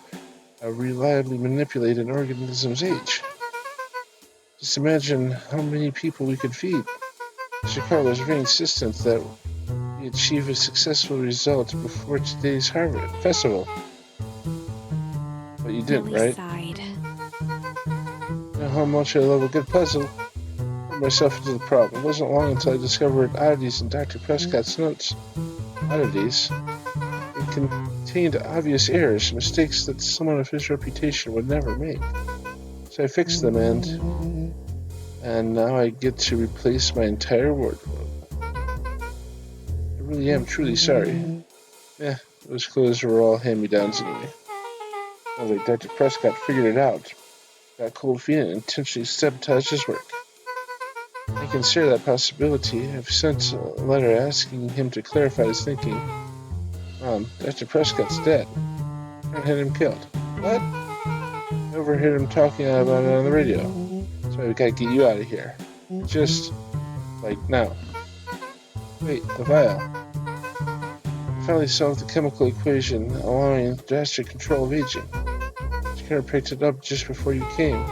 reliably manipulate an organism's age. Just imagine how many people we could feed. Chicago was very insistent that we achieve a successful result before today's harvest festival. But you didn't, right? Sighed. You know how much I love a good puzzle. I put myself into the problem. It wasn't long until I discovered oddities in Dr. Prescott's notes. Oddities? It contained obvious errors, mistakes that someone of his reputation would never make. So I fixed them, and now I get to replace my entire wardrobe. I really am truly sorry. Yeah, those clothes were all hand-me-downs anyway. Sounds like Dr. Prescott figured it out. Got cold feet and intentionally sabotaged his work. I consider that possibility. I've sent a letter asking him to clarify his thinking. Dr. Prescott's dead. I had him killed. What? I overheard him talking about it on the radio. So we gotta get you out of here. Just, like, now. Wait, the vial. I finally solved the chemical equation, allowing drastic control of aging. Kara picked it up just before you came.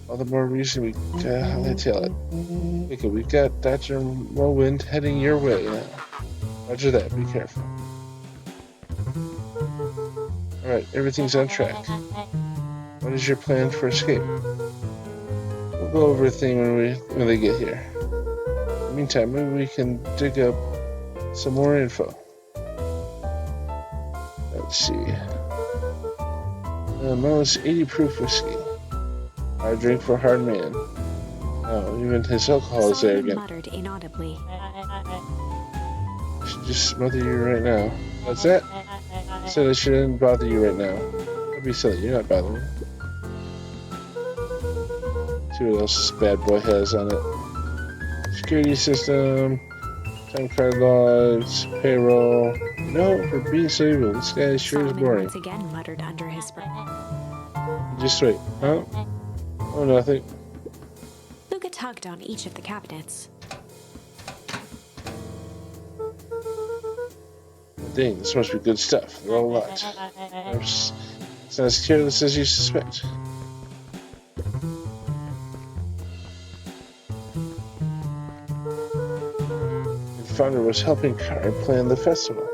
All the more reason we hightail it. Okay, we've got Dr. Mowind heading your way now. Roger that, be careful. Alright, everything's on track. What is your plan for escape? We'll go over everything when they get here. In the meantime, maybe we can dig up some more info. Let's see. Mel's 80 proof whiskey. Hard drink for a hard man. Oh, even his alcohol is there again. Muttered inaudibly. I should just smother you right now. What's that? I said I shouldn't bother you right now. Don't be silly, you're not bothering me. See what else this bad boy has on it. Security system, time card logs, payroll. No, for being so evil, this guy sure is boring. Once again muttered under his breath. Just wait, huh? Oh, nothing. Luca tugged on each of the cabinets. Dang, this must be good stuff. They're all locked. It's not as careless as you suspect. The founder was helping Kara plan the festival.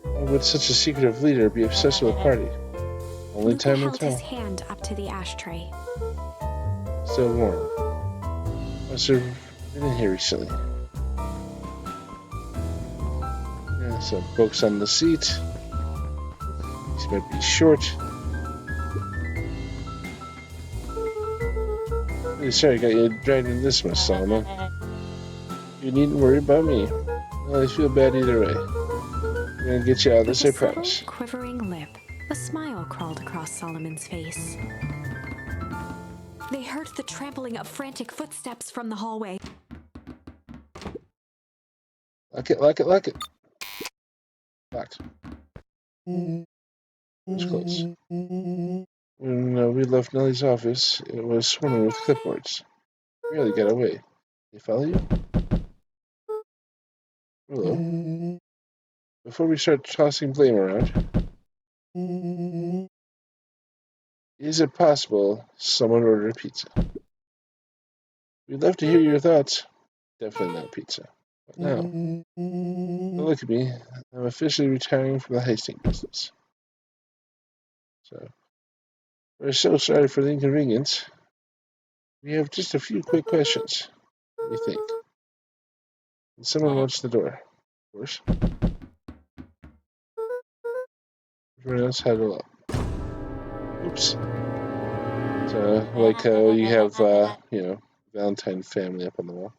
Why would such a secretive leader be obsessed with a party? Only Luca time will held tell. his hand up to the ashtray. Still warm. Must have been in here recently. Yeah, some books on the seat. These might be short. Really sorry I got you dragged into this mess, Solomon. You needn't worry about me. Well, I feel bad either way. I'm gonna get you out of this, I promise. With a quivering lip, a smile crawled across Solomon's face. They heard the trampling of frantic footsteps from the hallway. Lock it, lock it, lock it. Locked. It was close. When we left Nellie's office, it was swarming with clipboards. We barely got away. They follow you? Hello. Before we start tossing blame around, is it possible someone ordered a pizza? We'd love to hear your thoughts. Definitely not pizza. But now, don't look at me. I'm officially retiring from the heisting business. So, we're so sorry for the inconvenience. We have just a few quick questions. What do you think? And someone wants the door. Of course. Everyone else had it up. Oops. So, like how you have, Valentine family up on the wall.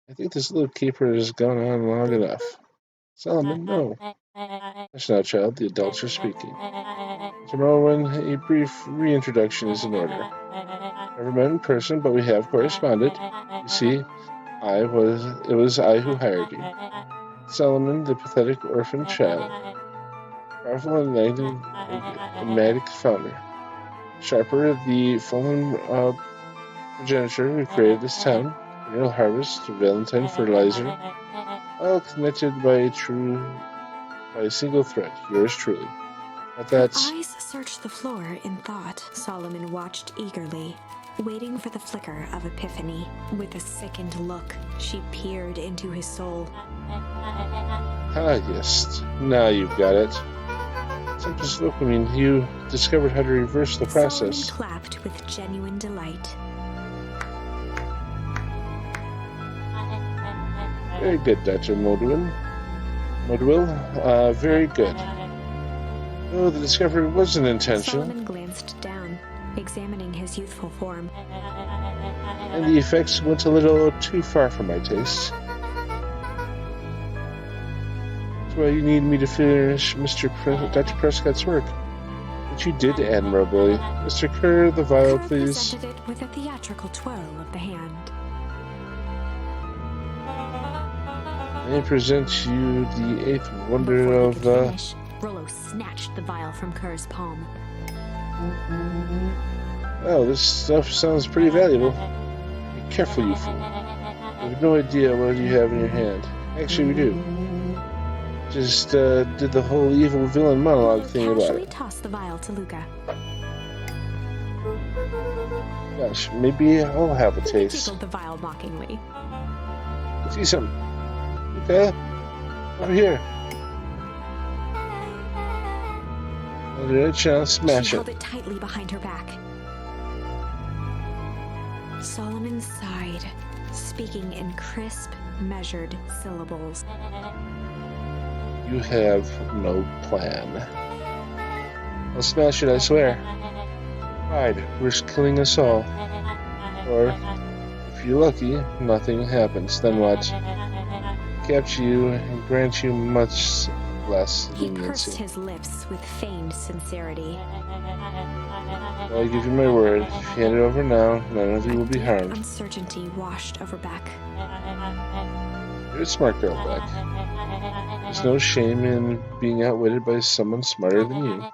I think this little caper has gone on long enough. Solomon, no. Hush now, child. The adults are speaking. Tomorrow, when a brief reintroduction is in order. Never met in person, but we have corresponded. You see, it was I who hired you. Solomon, the pathetic orphan child. Powerful and enigmatic founder. Sharper, the fallen progenitor who created this town. Mineral harvest, Valentine fertilizer. All connected by a single thread. Yours truly. But that's... Her eyes searched the floor in thought. Solomon watched eagerly, waiting for the flicker of epiphany. With a sickened look, she peered into his soul. Ah, yes. Now you've got it. Just look, you discovered how to reverse the process. Solomon clapped with genuine delight. Very good, Dr. Modwell. Very good. Oh, the discovery wasn't intentional. Solomon glanced down. examining his youthful form. And the effects went a little too far for my taste. That's why you need me to finish Dr. Prescott's work. Which you did admirably. Mr. Kerr, the vial, please. Presented it with a theatrical twirl of the hand. I present you the eighth wonder Before he of could finish, Rollo snatched the vial from Kerr's palm. Oh, this stuff sounds pretty valuable. Be careful, you fool. You have no idea what you have in your hand. Actually, we do. Just did the whole evil villain monologue thing about Casually it. tossed the vial to Luca. Gosh, maybe I'll have a taste. Tickled the vial mockingly. See something. Okay, over here. Another chance, smash She it. held it tightly behind her back. Solomon sighed, speaking in crisp, measured syllables. You have no plan. I'll smash it, I swear. Pride, risk killing us all. Or, if you're lucky, nothing happens. Then what? Capture you and grant you much less He pursed leniency. his lips with feigned sincerity. Well, I give you my word. If you hand it over now, none of you will be harmed. Uncertainty washed over Beck. You're a smart girl, Beck. There's no shame in being outwitted by someone smarter than you.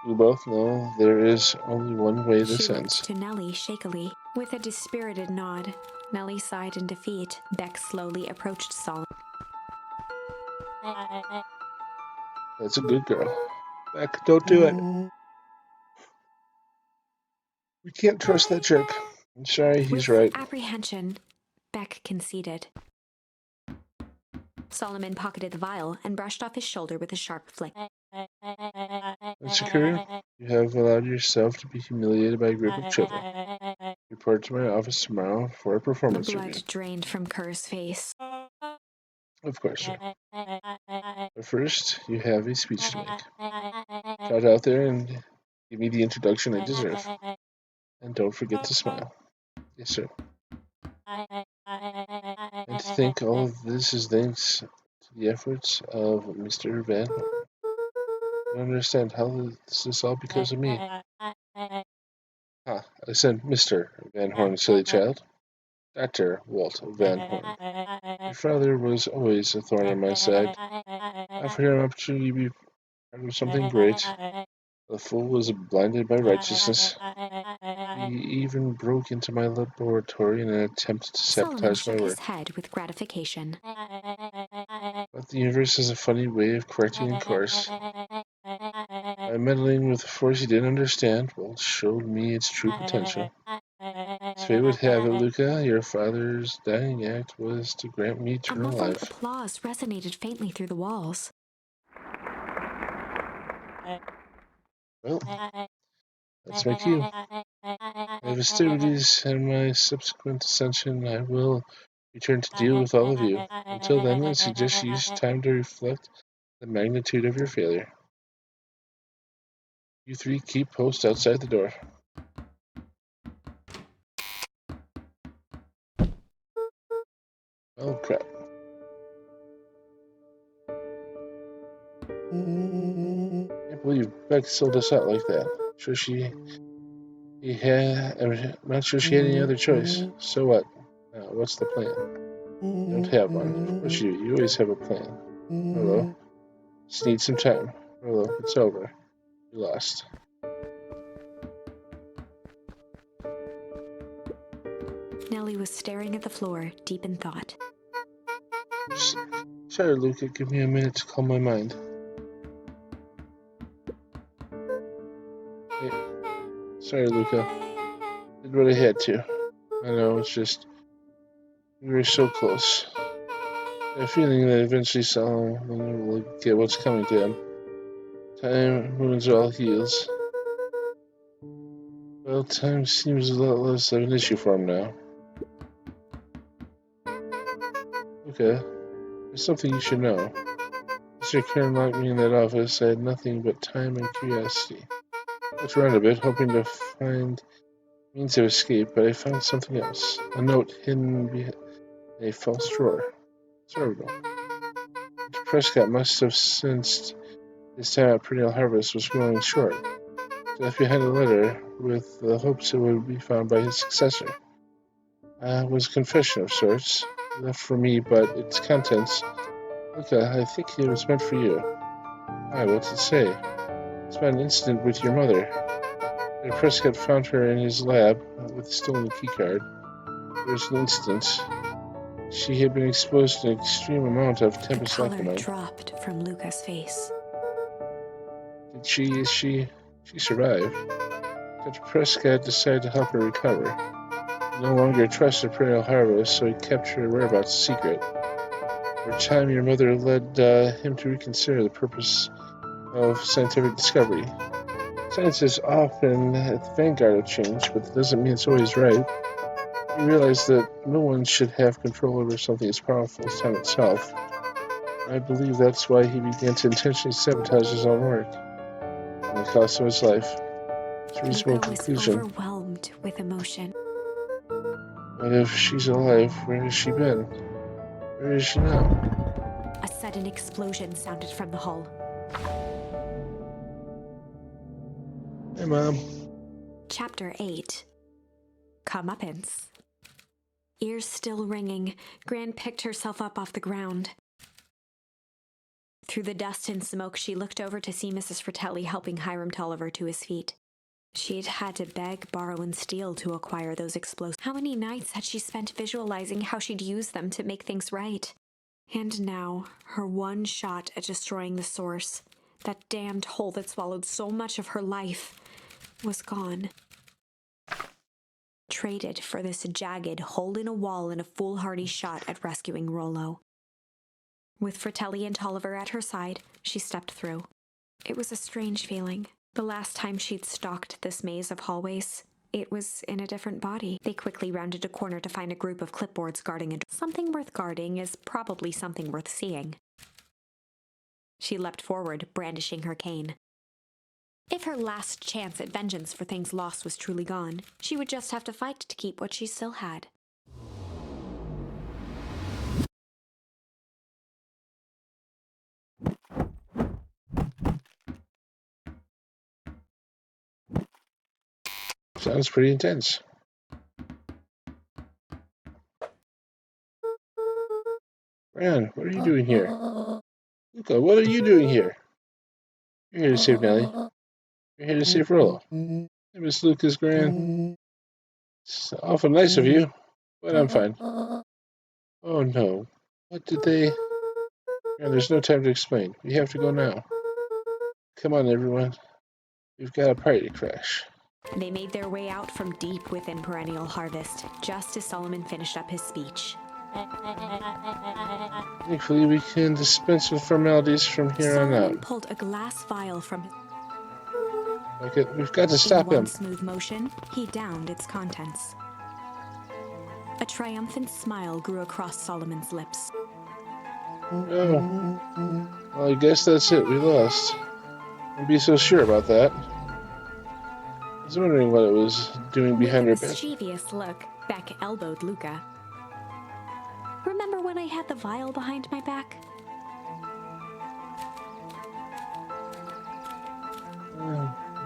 We both know there is only one way this She ends. looked to Nellie shakily. With a dispirited nod, Nellie sighed in defeat. Beck slowly approached Solomon. That's a good girl. Beck, don't do it. We can't trust that jerk. I'm sorry, he's With right. apprehension, Beck conceded. Solomon pocketed the vial and brushed off his shoulder with a sharp flick. Mr. Kerr, you have allowed yourself to be humiliated by a group of children. Report to my office tomorrow for a The performance blood review. drained from Kerr's face. Of course, sir. But first, you have a speech to make. Trot out there and give me the introduction I deserve. And don't forget to smile. Yes, sir. And to think all of this is thanks to the efforts of Mr. Van Horn. I don't understand how this is all because of me. I said Mr. Van Horn, silly child. Dr. Walt Van Horn. Your father was always a thorn on my side. I offered him an opportunity to be part of something great. The fool was blinded by righteousness. He even broke into my laboratory in an attempt to Solomon sabotage my shook work. his head with gratification. But the universe has a funny way of correcting a course. By meddling with a force he didn't understand, well, showed me its true potential. As fate would have it, Luca, your father's dying act was to grant me A eternal muffled life. applause resonated faintly through the walls. Well, that's my cue. My festivities and my subsequent ascension, I will return to deal with all of you. Until then, I suggest you use time to reflect the magnitude of your failure. You three keep post outside the door. Oh, crap. I can't believe Beck sold us out like that. I'm not sure she had any other choice. So what? What's the plan? You don't have one. Of course you do. You always have a plan. Hello? Just need some time. Hello, it's over. You lost. Nellie was staring at the floor, deep in thought. Sorry, Luca. Give me a minute to calm my mind. Hey, sorry, Luca. Did what I had to. I know, it's just... We were so close. I have a feeling that eventually Solomon will get what's coming to him. Time wounds all heals. Well, time seems a lot less of an issue for him now. Okay, there's something you should know. Mr. Karen locked me in that office. I had nothing but time and curiosity. Looked around a bit, hoping to find means of escape, but I found something else. A note hidden behind a false drawer. Observable. Prescott must have sensed his time at Perennial Harvest was growing short. He left behind a letter with the hopes it would be found by his successor. It was a confession of sorts, left for me, but its contents. Look, I think it was meant for you. Why, what's it say? It's about an incident with your mother. Prescott found her in his lab with a stolen keycard. There was an instance. She had been exposed to an extreme amount of tempest The color lacrimide. dropped from Luca's face. Did she survived. Dr. Prescott decided to help her recover. He no longer trusted Perennial Harvest, so he kept her whereabouts a secret. For a time, your mother led him to reconsider the purpose of scientific discovery. Science is often at the vanguard of change, but that doesn't mean it's always right. He realized that no one should have control over something as powerful as time itself. I believe that's why he began to intentionally sabotage his own work, and the cost of his life. It's a reasonable conclusion. Was overwhelmed with emotion. But if she's alive, where has she been? Where is she now? A sudden explosion sounded from the hull. Hey, Mom. Chapter 8. Comeuppance. Ears still ringing, Gran picked herself up off the ground. Through the dust and smoke, she looked over to see Mrs. Fratelli helping Hiram Tolliver to his feet. She'd had to beg, borrow, and steal to acquire those explosives. How many nights had she spent visualizing how she'd use them to make things right? And now, her one shot at destroying the source, that damned hole that swallowed so much of her life, was gone. Traded for this jagged hole in a wall and a foolhardy shot at rescuing Rollo. With Fratelli and Tolliver at her side, she stepped through. It was a strange feeling. The last time she'd stalked this maze of hallways, it was in a different body. They quickly rounded a corner to find a group of clipboards guarding a door. Something worth guarding is probably something worth seeing. She leapt forward, brandishing her cane. If her last chance at vengeance for things lost was truly gone, she would just have to fight to keep what she still had. Sounds pretty intense. Gran, what are you doing here? Luca, what are you doing here? You're here to save Nellie. You're here to save Rollo. Hey, Miss Lucas, Gran. It's awful nice of you, but I'm fine. Oh no. What did they... Gran, there's no time to explain. We have to go now. Come on, everyone. We've got a party to crash. They made their way out from deep within Perennial Harvest, just as Solomon finished up his speech. Thankfully, we can dispense with formalities from here on Solomon out. pulled a glass vial from his... Okay, we've got to stop In one him. smooth motion, he downed its contents. A triumphant smile grew across Solomon's lips. Oh. Well, I guess that's it. We lost. Don't be so sure about that. I was wondering what it was doing behind her With a back. mischievous look, Beck elbowed Luca. Remember when I had the vial behind my back?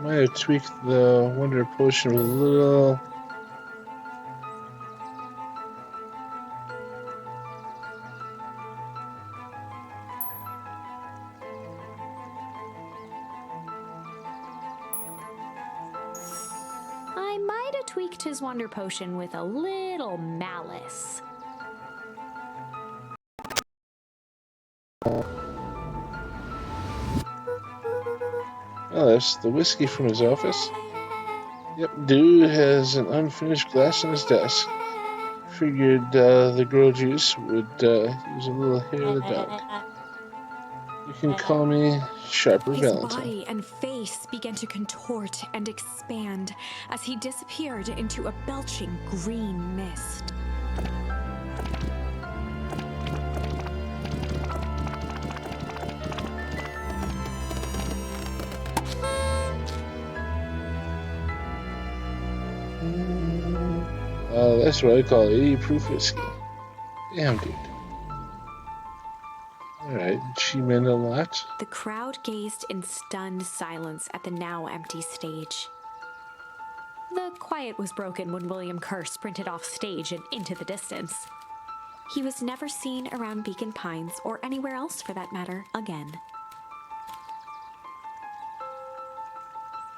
Might have tweaked the Wonder Potion a little. I might have tweaked his Wonder Potion with a little malice. Oh, that's the whiskey from his office. Yep, dude has an unfinished glass on his desk. Figured the girl juice would use a little hair of the dog. You can call me Sharper His Valentine. body and face began to contort and expand as he disappeared into a belching green mist. That's what I call 80 proof whiskey. Damn good. Alright, she meant a lot. The crowd gazed in stunned silence at the now empty stage. The quiet was broken when William Kerr sprinted off stage and into the distance. He was never seen around Beacon Pines, or anywhere else for that matter, again.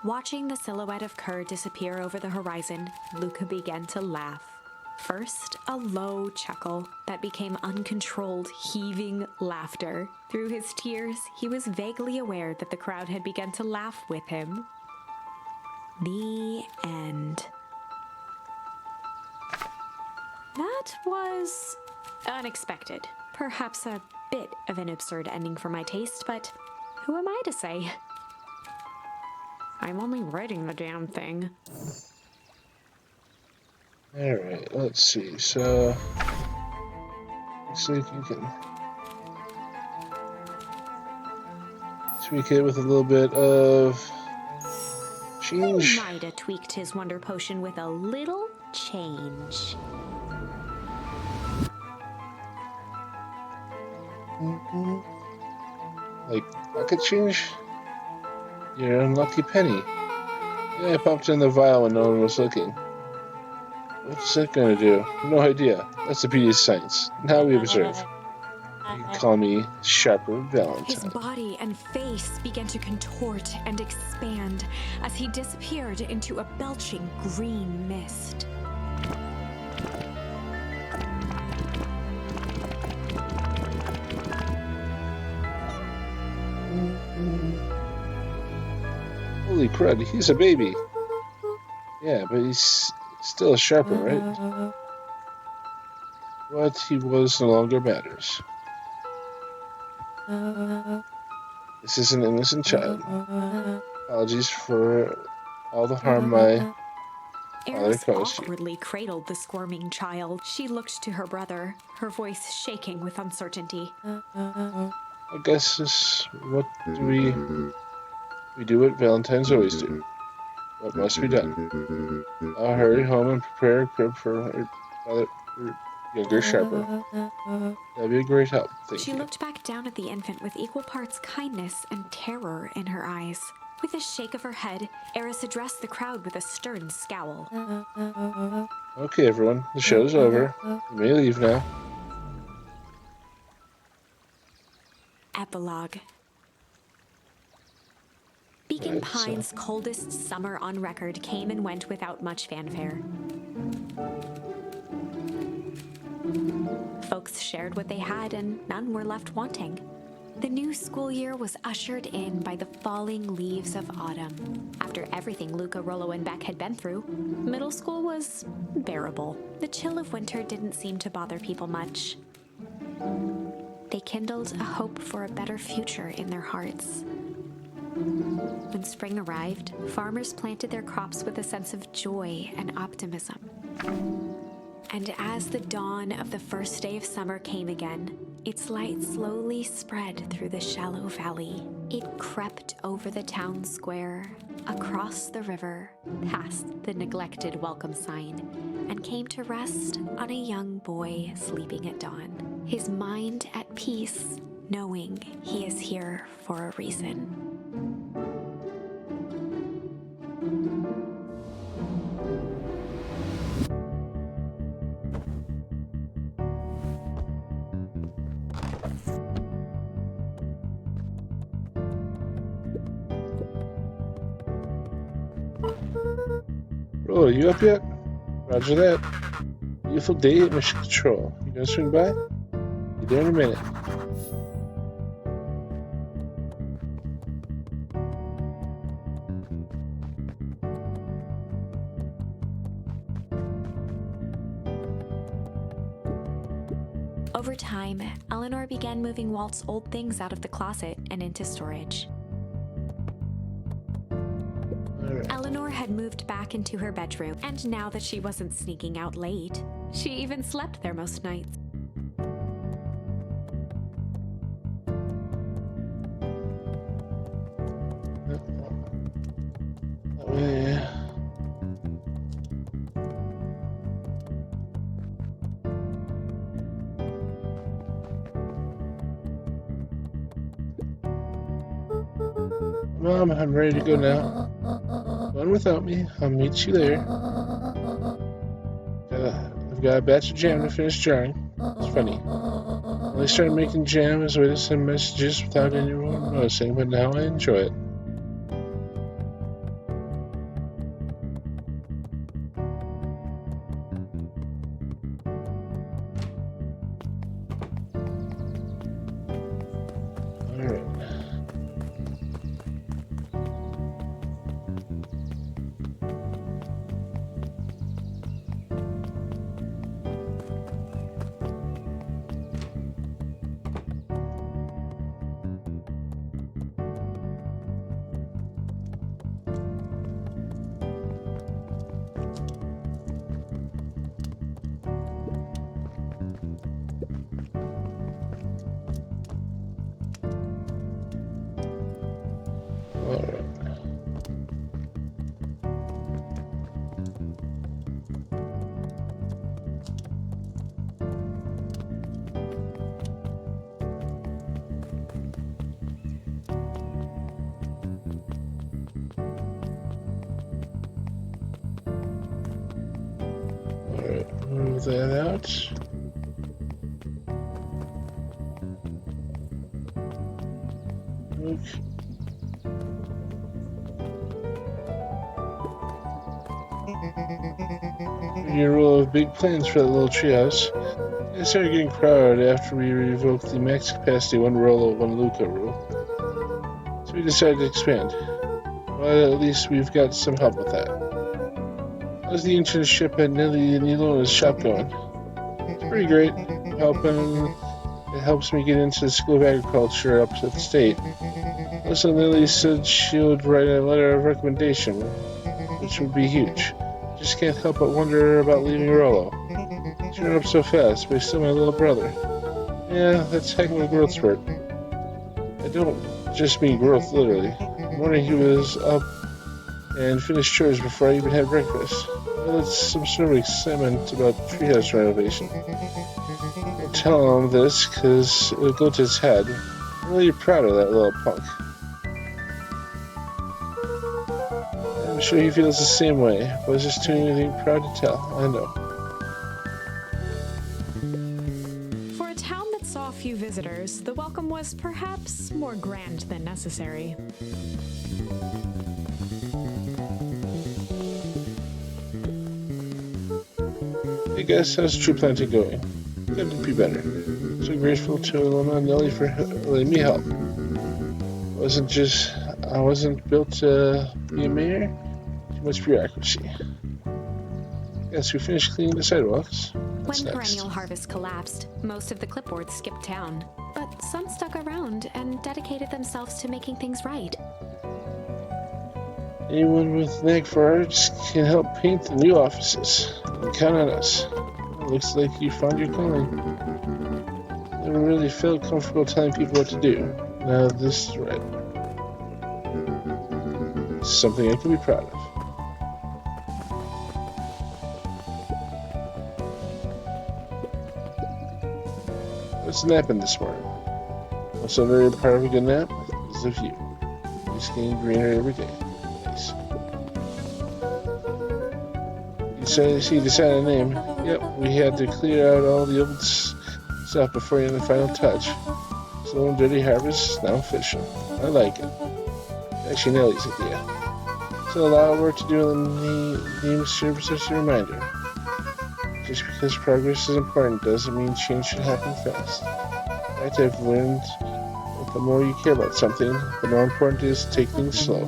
Watching the silhouette of Kerr disappear over the horizon, Luca began to laugh. First, a low chuckle that became uncontrolled, heaving laughter. Through his tears, he was vaguely aware that the crowd had begun to laugh with him. The end. That was unexpected. Perhaps a bit of an absurd ending for my taste, but who am I to say? I'm only writing the damn thing. Alright, let's see. So, looks like you can tweak it with a little bit of change. He might have tweaked his wonder potion with a little change. Like pocket change? Your unlucky penny. Yeah, I popped in the vial when no one was looking. What's that gonna do? No idea. That's the beauty of science. Now we observe. You can call me Sharper Valentine. His body and face began to contort and expand as he disappeared into a belching green mist. Holy crud, he's a baby. Yeah, but he's still a Sharper, right? What he was no longer matters. This is an innocent child. Apologies for all the harm my father Eris caused you. awkwardly cradled the squirming child. She looked to her brother, her voice shaking with uncertainty. I guess this what do we do what Valentines always do. What must be done? I'll hurry home and prepare a crib for her father, her younger Sharper. That'd be a great help. Thank She you. looked back down at the infant with equal parts kindness and terror in her eyes. With a shake of her head, Eris addressed the crowd with a stern scowl. Okay, everyone, the show's over. You may leave now. Epilogue. Beacon Right, Pines' coldest summer on record came and went without much fanfare. Folks shared what they had, and none were left wanting. The new school year was ushered in by the falling leaves of autumn. After everything Luca, Rollo, and Beck had been through, middle school was bearable. The chill of winter didn't seem to bother people much. They kindled a hope for a better future in their hearts. When spring arrived, farmers planted their crops with a sense of joy and optimism. And as the dawn of the first day of summer came again, its light slowly spread through the shallow valley. It crept over the town square, across the river, past the neglected welcome sign, and came to rest on a young boy sleeping at dawn, his mind at peace, knowing he is here for a reason. Bro, are you up yet? Roger that. Beautiful day at Mission Control. You gonna swing by? Be there in a minute. Over time, Eleanor began moving Walt's old things out of the closet and into storage. Eleanor had moved back into her bedroom, and now that she wasn't sneaking out late, she even slept there most nights. Mom, I'm ready to go now. Go on without me. I'll meet you there. I've got a batch of jam to finish jarring. It's funny. I only started making jam as a way to send messages without anyone noticing, but now I enjoy it. Move that out. Okay. Your rule of big plans for that little treehouse. I started getting proud after we revoked the max capacity one Rolo, one Luca rule. So we decided to expand. Well, at least we've got some help with that. How's the internship at Nelly Nilona's shop going? It's pretty great. It helps me get into the School of Agriculture up at the state. Also, Lily said she would write a letter of recommendation, which would be huge. Just can't help but wonder about leaving Rolo. She ran up so fast, but he's still my little brother. Yeah, that's a heck of a growth spurt. I don't just mean growth literally. The morning he was up and finished chores before I even had breakfast. Well, that's some sort of excitement about treehouse renovation. I'll tell him this, because it'll go to his head. I'm really proud of that little punk. I'm sure he feels the same way. I was just doing anything proud to tell. I know. For a town that saw few visitors, the welcome was perhaps more grand than necessary. I guess how's tree planting going? Couldn't be better. So grateful to Lona and Nelly for letting me help. I wasn't built to be a mayor. Too much bureaucracy. Yes, we finished cleaning the sidewalks. What's when next? perennial harvest collapsed, most of the clipboards skipped town, but some stuck around and dedicated themselves to making things right. Anyone with knack for arts can help paint the new offices. And count on us. It looks like you found your calling. Never really felt comfortable telling people what to do. Now this is right. It's something I can be proud of. What's napping this morning? Also very part of a good nap is the view. It's getting greener every day. Nice. You decided a name. Yep, we had to clear out all the old stuff before the final touch. Slow and dirty harvest, now official. I like it. Actually, Nelly's idea. So a lot of work to do, and the name serves as a reminder. Just because progress is important doesn't mean change should happen fast. In fact, I've learned that the more you care about something, the more important it is to take things slow.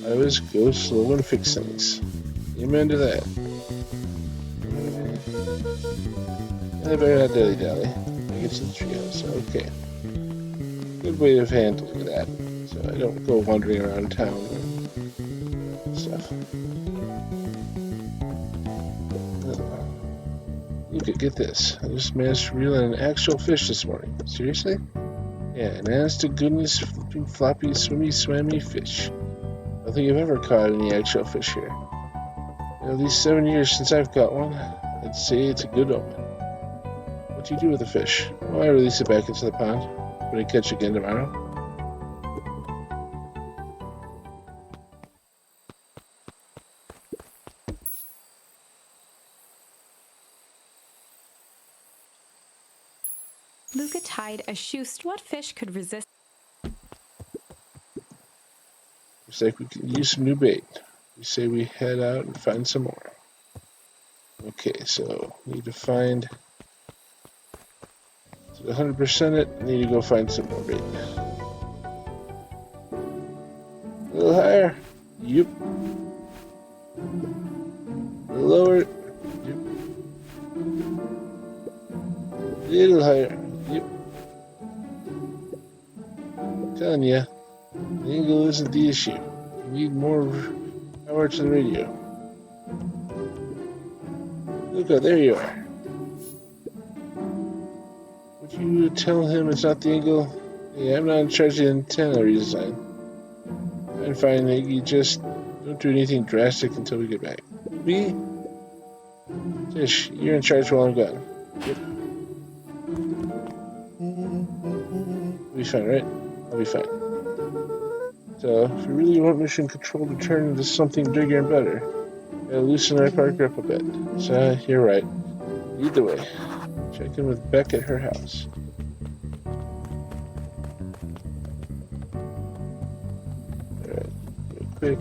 I always go slow and fix things. Amen to that. I better not dilly-dally. I get to the treehouse. Okay. Good way of handling that, so I don't go wandering around town and stuff. Look, get this. I just managed to reel in an actual fish this morning. Seriously? Yeah, an honest to goodness flipping floppy swimmy swammy fish. I don't think I've ever caught any actual fish here. At least 7 years since I've caught one. I'd say it's a good omen. What do you do with the fish? Well, I release it back into the pond. When I catch again tomorrow. Luca tied a shoest. What fish could resist? Looks like we can use some new bait. We say we head out and find some more. Okay, so need to find 100% it. Need to go find some more bait. A little higher. Yep. A little lower. Yep. A little higher. Yep. I'm telling you, the angle isn't the issue. You need more power to the radio. Luca, there you are. Would you tell him it's not the angle? Yeah, I'm not in charge of the antenna redesign. I'm fine, Iggy. Just don't do anything drastic until we get back. Me? Tish, you're in charge while I'm gone. Yep. I'll be fine, right? I'll be fine. So, if we really want mission control to turn into something bigger and better, gotta loosen our parker up a bit. So, you're right. Lead the way. Check in with Beck at her house. Alright, real quick.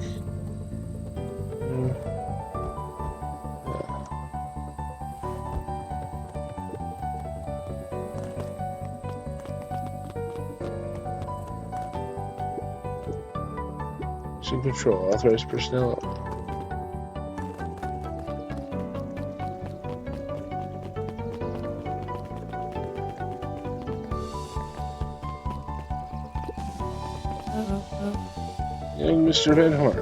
Mission control, authorized personnel only. Young Mr. Van Horn.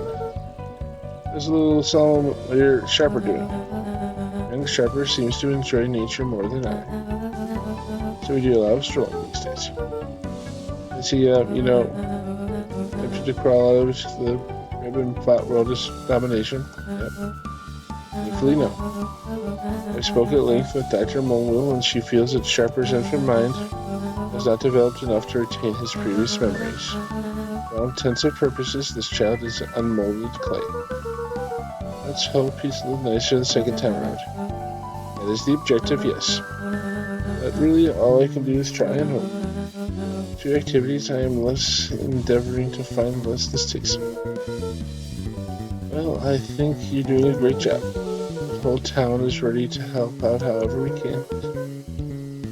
How's a little solemn your Sharper doing? Young Sharper seems to enjoy nature more than I. So we do a lot of strolling these days. Is he, tempted to crawl out of the ribbon plot world of domination? Yep. Thankfully, no. I've spoken at length with Dr. Mulwell, and she feels that Sharper's infant mind has not developed enough to retain his previous memories. For all intents and purposes, this child is unmolded clay. Let's hope he's a little nicer the second time around. That is the objective, yes. But really, all I can do is try and hope. 2 activities I am less endeavoring to find the less this takes me. Well, I think you're doing a great job. The whole town is ready to help out however we can.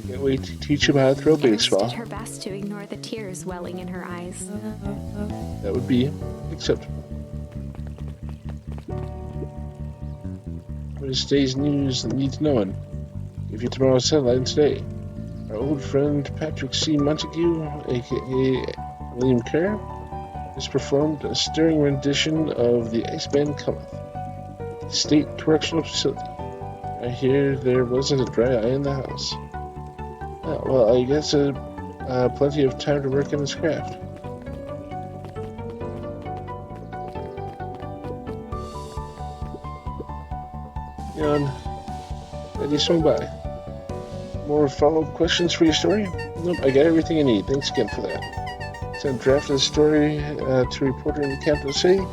Can't wait to teach him how to throw baseball. Did her best to ignore the tears welling in her eyes. That would be acceptable. What is today's news that needs knowing? Give you tomorrow's headline today. Our old friend Patrick C. Montague, aka William Kerr, has performed a stirring rendition of The Iceman Cometh at the State Correctional Facility. I hear there wasn't a dry eye in the house. Oh, well, I guess plenty of time to work in his craft. Jan, glad you swung by. More follow-up questions for your story? Nope, I got everything I need. Thanks again for that. Sent draft of the story to a reporter in the capital city.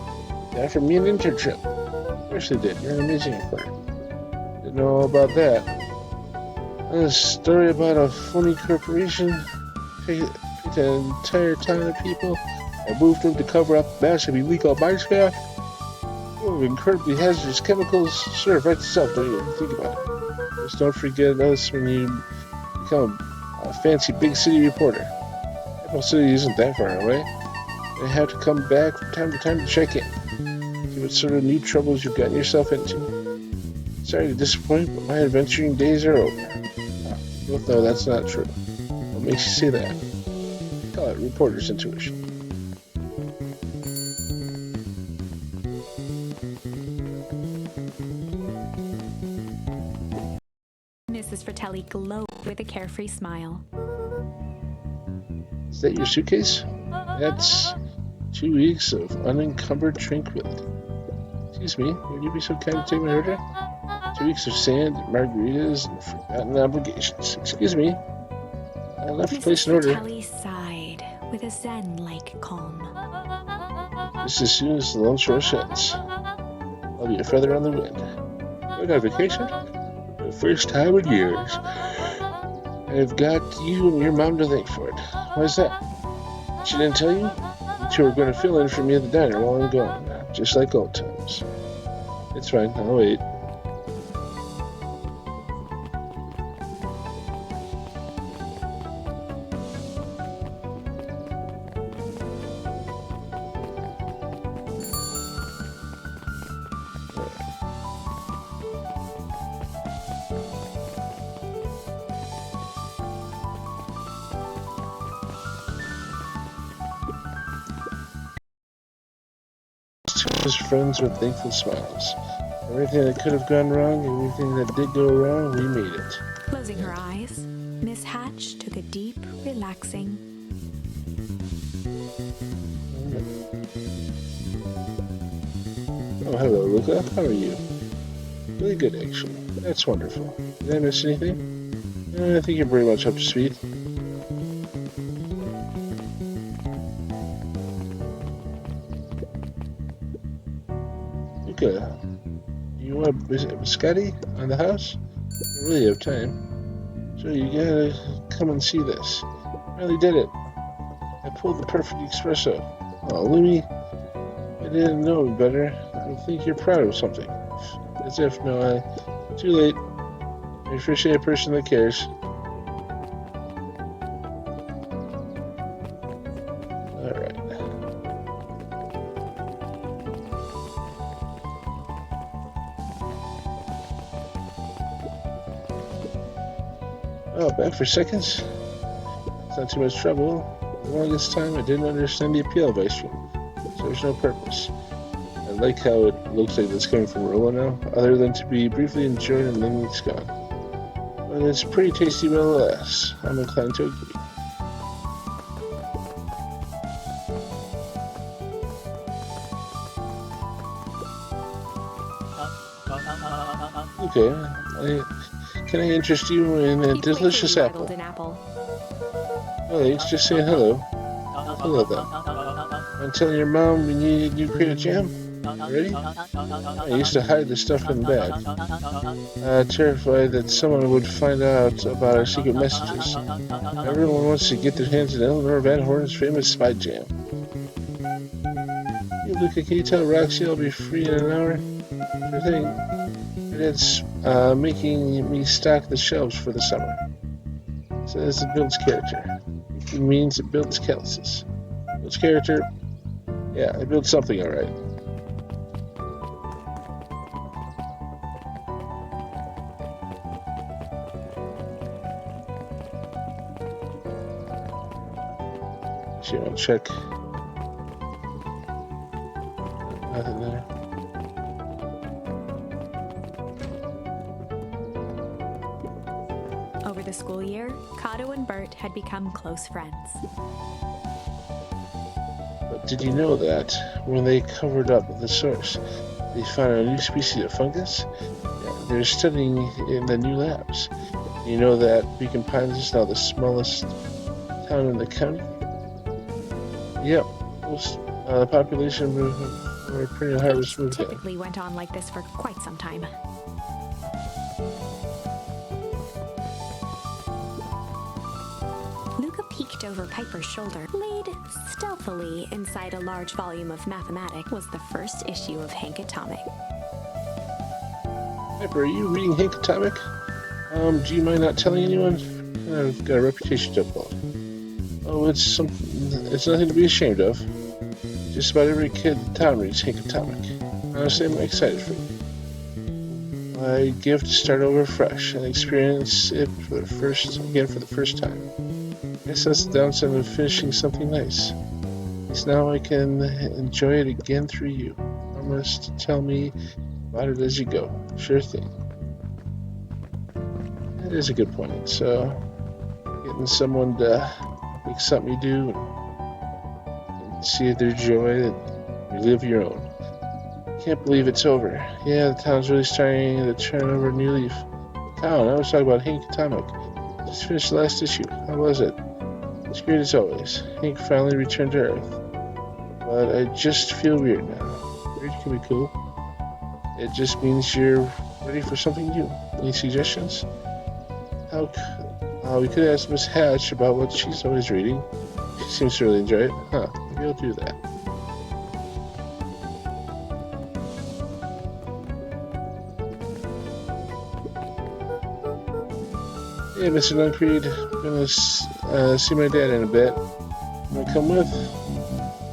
They offered me an internship. Of course they did. You're an amazing reporter. Didn't know all about that. A story about a phony corporation picked an entire town of people and moved them to cover up massive illegal mineshaft. Oh, incredibly hazardous chemicals. Sure, write this up, don't you? Think about it. Just don't forget us when you become a fancy big city reporter. Apple City isn't that far away. You have to come back from time to time to check in. See what sort of new troubles you've gotten yourself into. Sorry to disappoint, but my adventuring days are over. You both know that's not true. What makes you say that? Call it reporter's intuition. Mrs. Fratelli glowed with a carefree smile. Is that your suitcase? That's 2 weeks of unencumbered tranquility. Excuse me, would you be so kind to take my order? 2 weeks of sand, margaritas, and forgotten obligations. Excuse me. I left to place an order. Mrs. Fratelli sighed with a zen-like calm. Just as soon as the Lone Shore sheds. I'll be a feather on the wind. Going on vacation? For the first time in years. I've got you and your mom to thank for it. Why's that? She didn't tell you? You two are going to fill in for me at the diner while I'm gone, just like old times. It's fine, I'll wait. His friends with thankful smiles. Everything that could have gone wrong, everything that did go wrong, we made it. Closing her eyes, Miss Hatch took a deep, relaxing. Oh, hello, Luca. How are you? Really good, actually. That's wonderful. Did I miss anything? I think you're pretty much up to speed. Luca, you want biscotti on the house? You really have time. So you gotta come and see this. I really did it. I pulled the perfect espresso. Oh, Lumi, I didn't know better. I think you're proud of something. As if, no, too late. I appreciate a person that cares. Alright. Oh, back for seconds? It's not too much trouble. The longest time I didn't understand the appeal of ice cream. So there's no purpose. I like how it looks like it's coming from Rolo now, other than to be briefly enjoyed and then it's gone. But it's pretty tasty nonetheless. I'm inclined to agree. Okay, can I interest you in a delicious apple? Oh, thanks, just saying hello. Hello then. I'm telling your mom we need a new crate of jam? Ready? I used to hide the stuff in the bag, terrified that someone would find out about our secret messages. Everyone wants to get their hands on Eleanor Van Horn's famous spy jam. Hey Luca, can you tell Roxy I'll be free in an hour? Sure thing. My dad's making me stock the shelves for the summer. Says it builds character. It means it builds calluses. Builds character. Yeah, it builds something alright. So I'll check. Nothing there. Over the school year, Kato and Bert had become close friends. But did you know that when they covered up the source, they found a new species of fungus? Yeah, they're studying in the new labs. You know that Beacon Pines is now the smallest town in the county? Yep, most the population where perennial harvest moved in. Typically went on like this for quite some time. Luca peeked over Piper's shoulder. Laid stealthily inside a large volume of mathematics was the first issue of Hank Atomic. Piper, are you reading Hank Atomic? Do you mind not telling anyone? I've got a reputation to uphold. Oh, it's nothing to be ashamed of. Just about every kid in town reads Hank Atomic. Honestly, I'm excited for you. My gift to start over fresh and experience it for the first time. I guess that's the downside of finishing something nice. At least now I can enjoy it again through you. Promise to tell me about it as you go. Sure thing. That is a good point. So, getting someone to make something you do and see their joy and relive your own. Can't believe it's over. Yeah, the town's really starting to turn over a new leaf. Town, I was talking about Hank Atomic. Just finished the last issue. How was it? It's great as always. Hank finally returned to Earth. But I just feel weird now. Weird can be cool. It just means you're ready for something new. Any suggestions? How We could ask Miss Hatch about what she's always reading. She seems to really enjoy it. Huh, maybe I'll do that. Hey, Mr. Duncreed. I'm gonna see my dad in a bit. Wanna come with?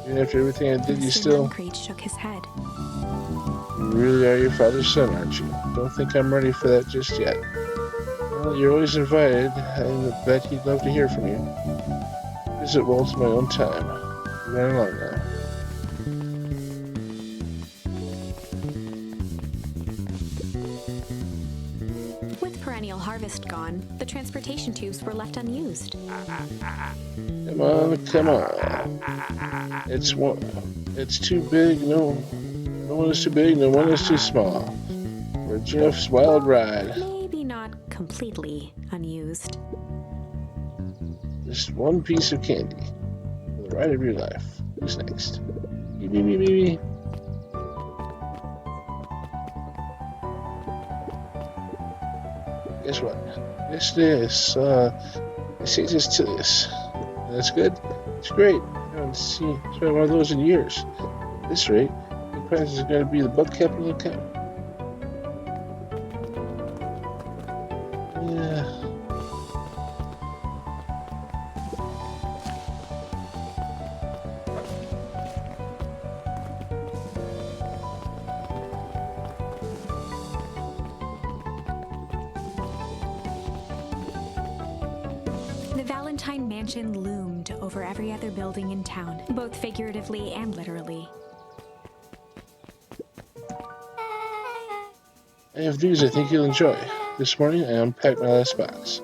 Even after everything I did, you still... Mr. Duncreed shook his head. You really are your father's son, aren't you? Don't think I'm ready for that just yet. Well, you're always invited. I bet he'd love to hear from you. Visit Walt in my own time. Run along now. With perennial harvest gone, the transportation tubes were left unused. Come on, come on. It's too big. No one is too big. No one is too small. For Jeff's wild ride. Maybe not completely unused. Just one piece of candy for the ride of your life. Who's next? Me. Guess what? Yes, this. I say this to this. That's good. It's great. I haven't seen one of those in years. At this rate, the prize is going to be the bug capital account. Yeah. The Valentine Mansion loomed over every other building in town, both figuratively and literally. I have news I think you'll enjoy. This morning I unpacked my last box.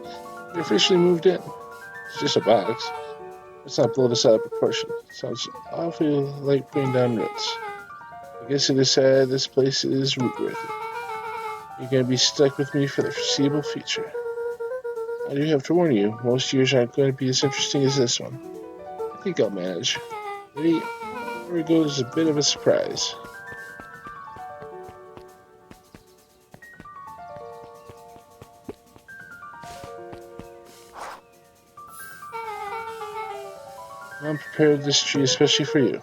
You're officially moved in. It's just a box. Let's not blow this out of proportion. It sounds awfully like putting down roots. I guess I decided this place is root worthy. You're going to be stuck with me for the foreseeable future. I do have to warn you, most years aren't going to be as interesting as this one. I think I'll manage. Ready? Here it goes, a bit of a surprise. Mom prepared this tree especially for you.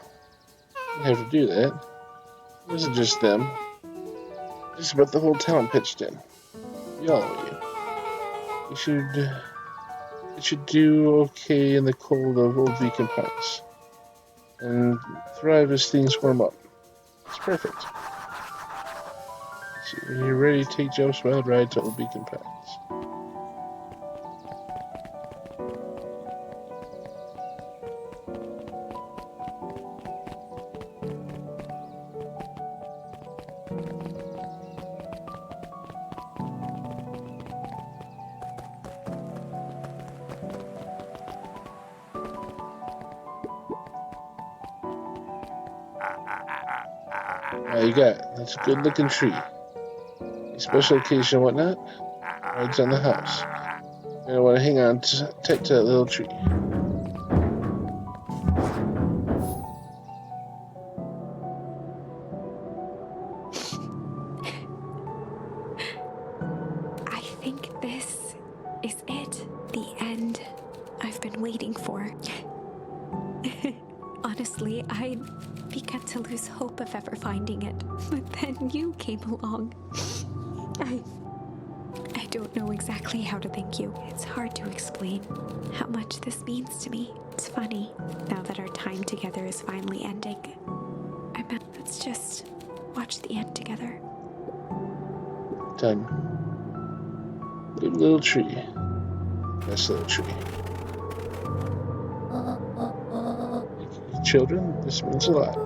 You have to do that. It wasn't just them. Just about the whole town pitched in. All of you. It should do okay in the cold of Old Beacon Pines. And thrive as things warm up. It's perfect. So when you're ready, take Jeff's wild ride to Old Beacon Pines. You got that's a good looking tree. A special occasion and whatnot, rides on the house. And I want to hang on tight to that little tree. I think this is it. The end I've been waiting for. Honestly, I began to lose hope of ever finding it, but then you came along. I don't know exactly how to thank you. It's hard to explain how much this means to me. It's funny, now that our time together is finally ending. Let's just watch the end together. Done. Good little tree. Nice little tree. Children, this means a lot.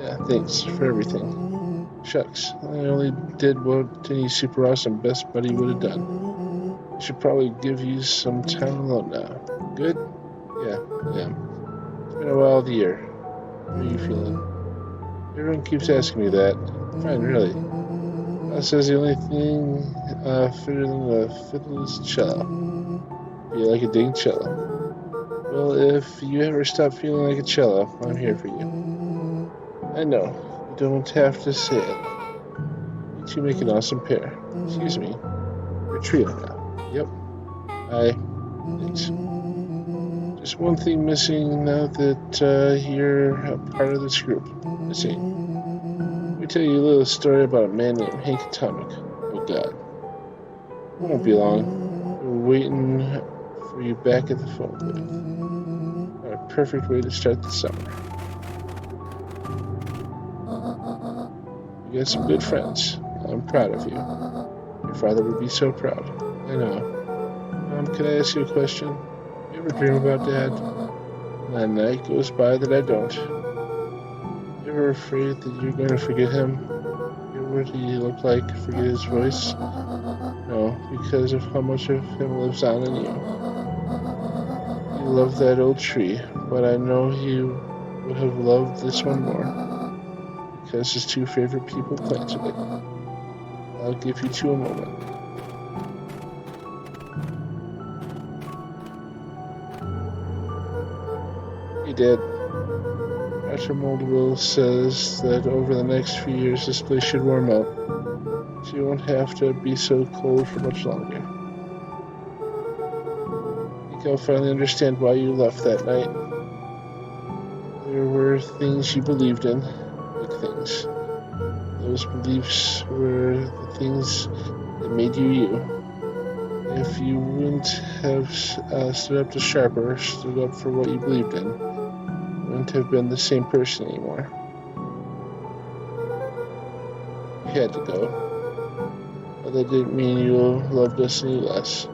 Yeah, thanks for everything. Shucks, I only did what any super awesome best buddy would have done. I should probably give you some time alone now. Good? Yeah, I am. It's been a wild year. How are you feeling? Everyone keeps asking me that. Fine, really. God says the only thing fitter than a fiddle is cello. Feel like a dang cello. Well, if you ever stop feeling like a cello, I'm here for you. I know, you don't have to say it. You two make an awesome pair. Excuse me. You're a trio now. Yep. Thanks. Just one thing missing now that you're a part of this group. Let's see. Let me tell you a little story about a man named Hank Atomic. Oh God. It won't be long. We're waiting for you back at the phone booth. What a perfect way to start the summer. You got some good friends. I'm proud of you. Your father would be so proud. I know. Can I ask you a question? You ever dream about Dad? Not a night goes by that I don't. You ever afraid that you're going to forget him? Forget what he looked like? Forget his voice? No, because of how much of him lives on in you. You love that old tree, but I know you would have loved this one more, because his two favorite people planted it. I'll give you two a moment. Hey, Dad. Dr. Moldwell says that over the next few years this place should warm up, so you won't have to be so cold for much longer. I think I'll finally understand why you left that night. There were things you believed in, big things. Those beliefs were the things that made you you. If you wouldn't have stood up to Sharper, stood up for what you believed in, you wouldn't have been the same person anymore. You had to go. But that didn't mean you loved us any less.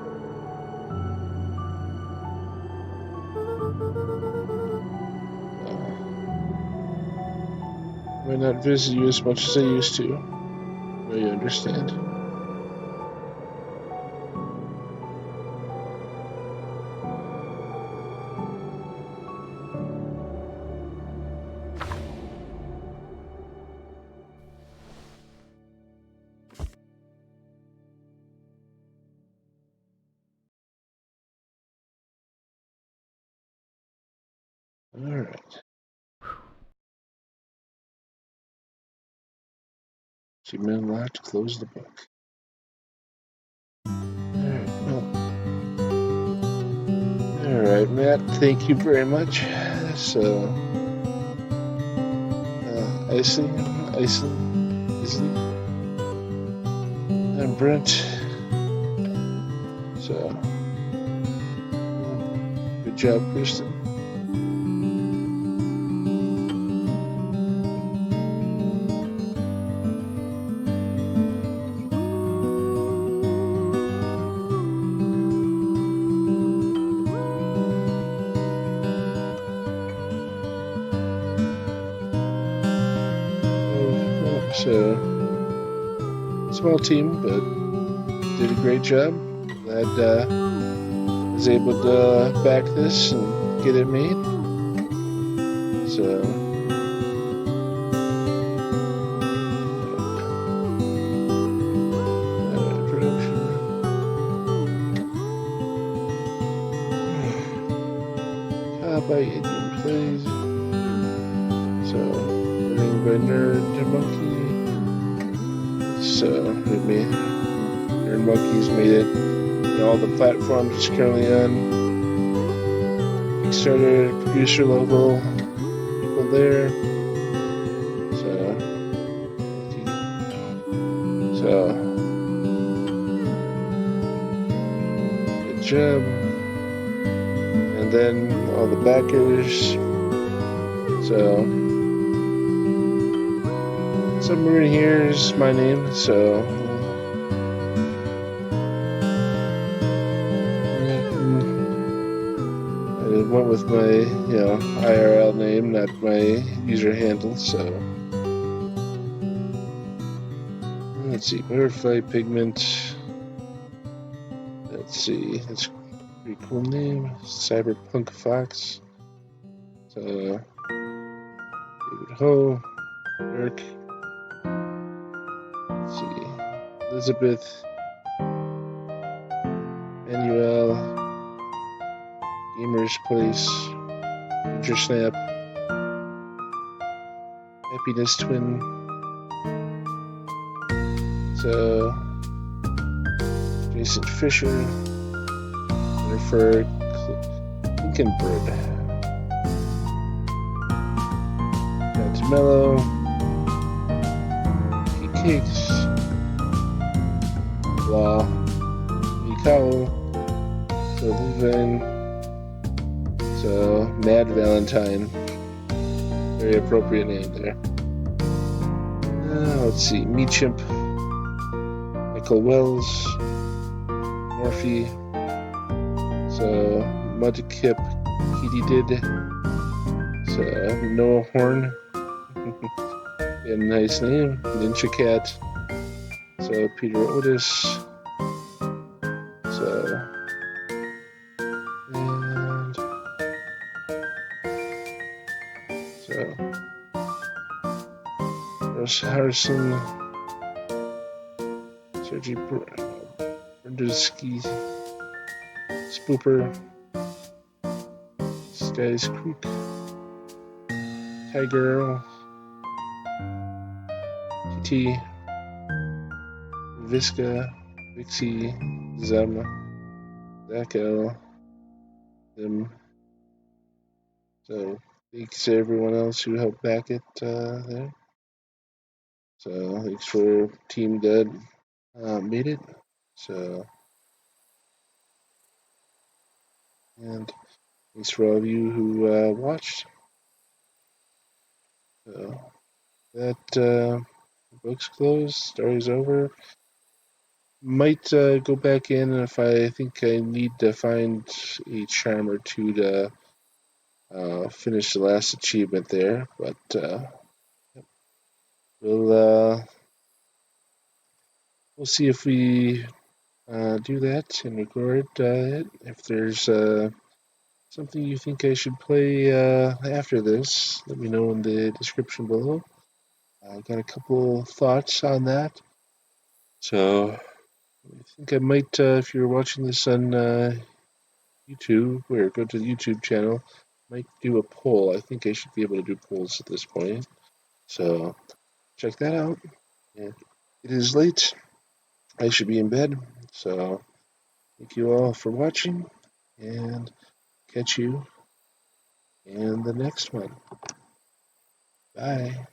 I might not visit you as much as I used to. But you understand. Alright. Achievement unlocked. Close the book. Alright, Matt. Thank you very much. So, Isley, and Brent. So, good job, Kristen. So, small team, but did a great job. Glad I was able to back this and get it made. So, production. By Indian Plays. So, running by NerdMonkey. So, NerdMonkey's made it on all the platforms it's currently on. Kickstarter, producer level, people there. So, good job. And then all the backers. So, Submarine here is my name, so I went with my, IRL name, not my user handle, so let's see, Butterfly Pigment, let's see, that's a pretty cool name, Cyberpunk Fox, so David Ho, Eric, let's see, Elizabeth, Manuel, Gamer's Place, Future Snap, Happiness Twin, so Jason Fisher, for Lincoln Bird. Got Mellow, Cakes, Law, Mikao, so Levin, so Mad Valentine. Very appropriate name there. Let's see, Meachimp, Michael Wells, Morphe, so Mudkip, Kitty Did, so Noah Horn, a nice name, Ninja Cat, so Peter Otis, so, and, so, Russ Harrison, Sergey Berdusky, Spooper, Skies Creek, Tiger, TT, Visca, Vixie, Zem, Zach them. So thanks to everyone else who helped back it there. So thanks for team that made it. So, and thanks for all of you who watched. So that book's closed, story's over. Might go back in if I think I need to find a charm or two to finish the last achievement there, but we'll see if we do that and record it. If there's something you think I should play after this, let me know in the description below. I got a couple thoughts on that. So I think I might, if you're watching this on YouTube, or go to the YouTube channel, might do a poll. I think I should be able to do polls at this point. So check that out. And it is late. I should be in bed. So thank you all for watching, and catch you in the next one. Bye.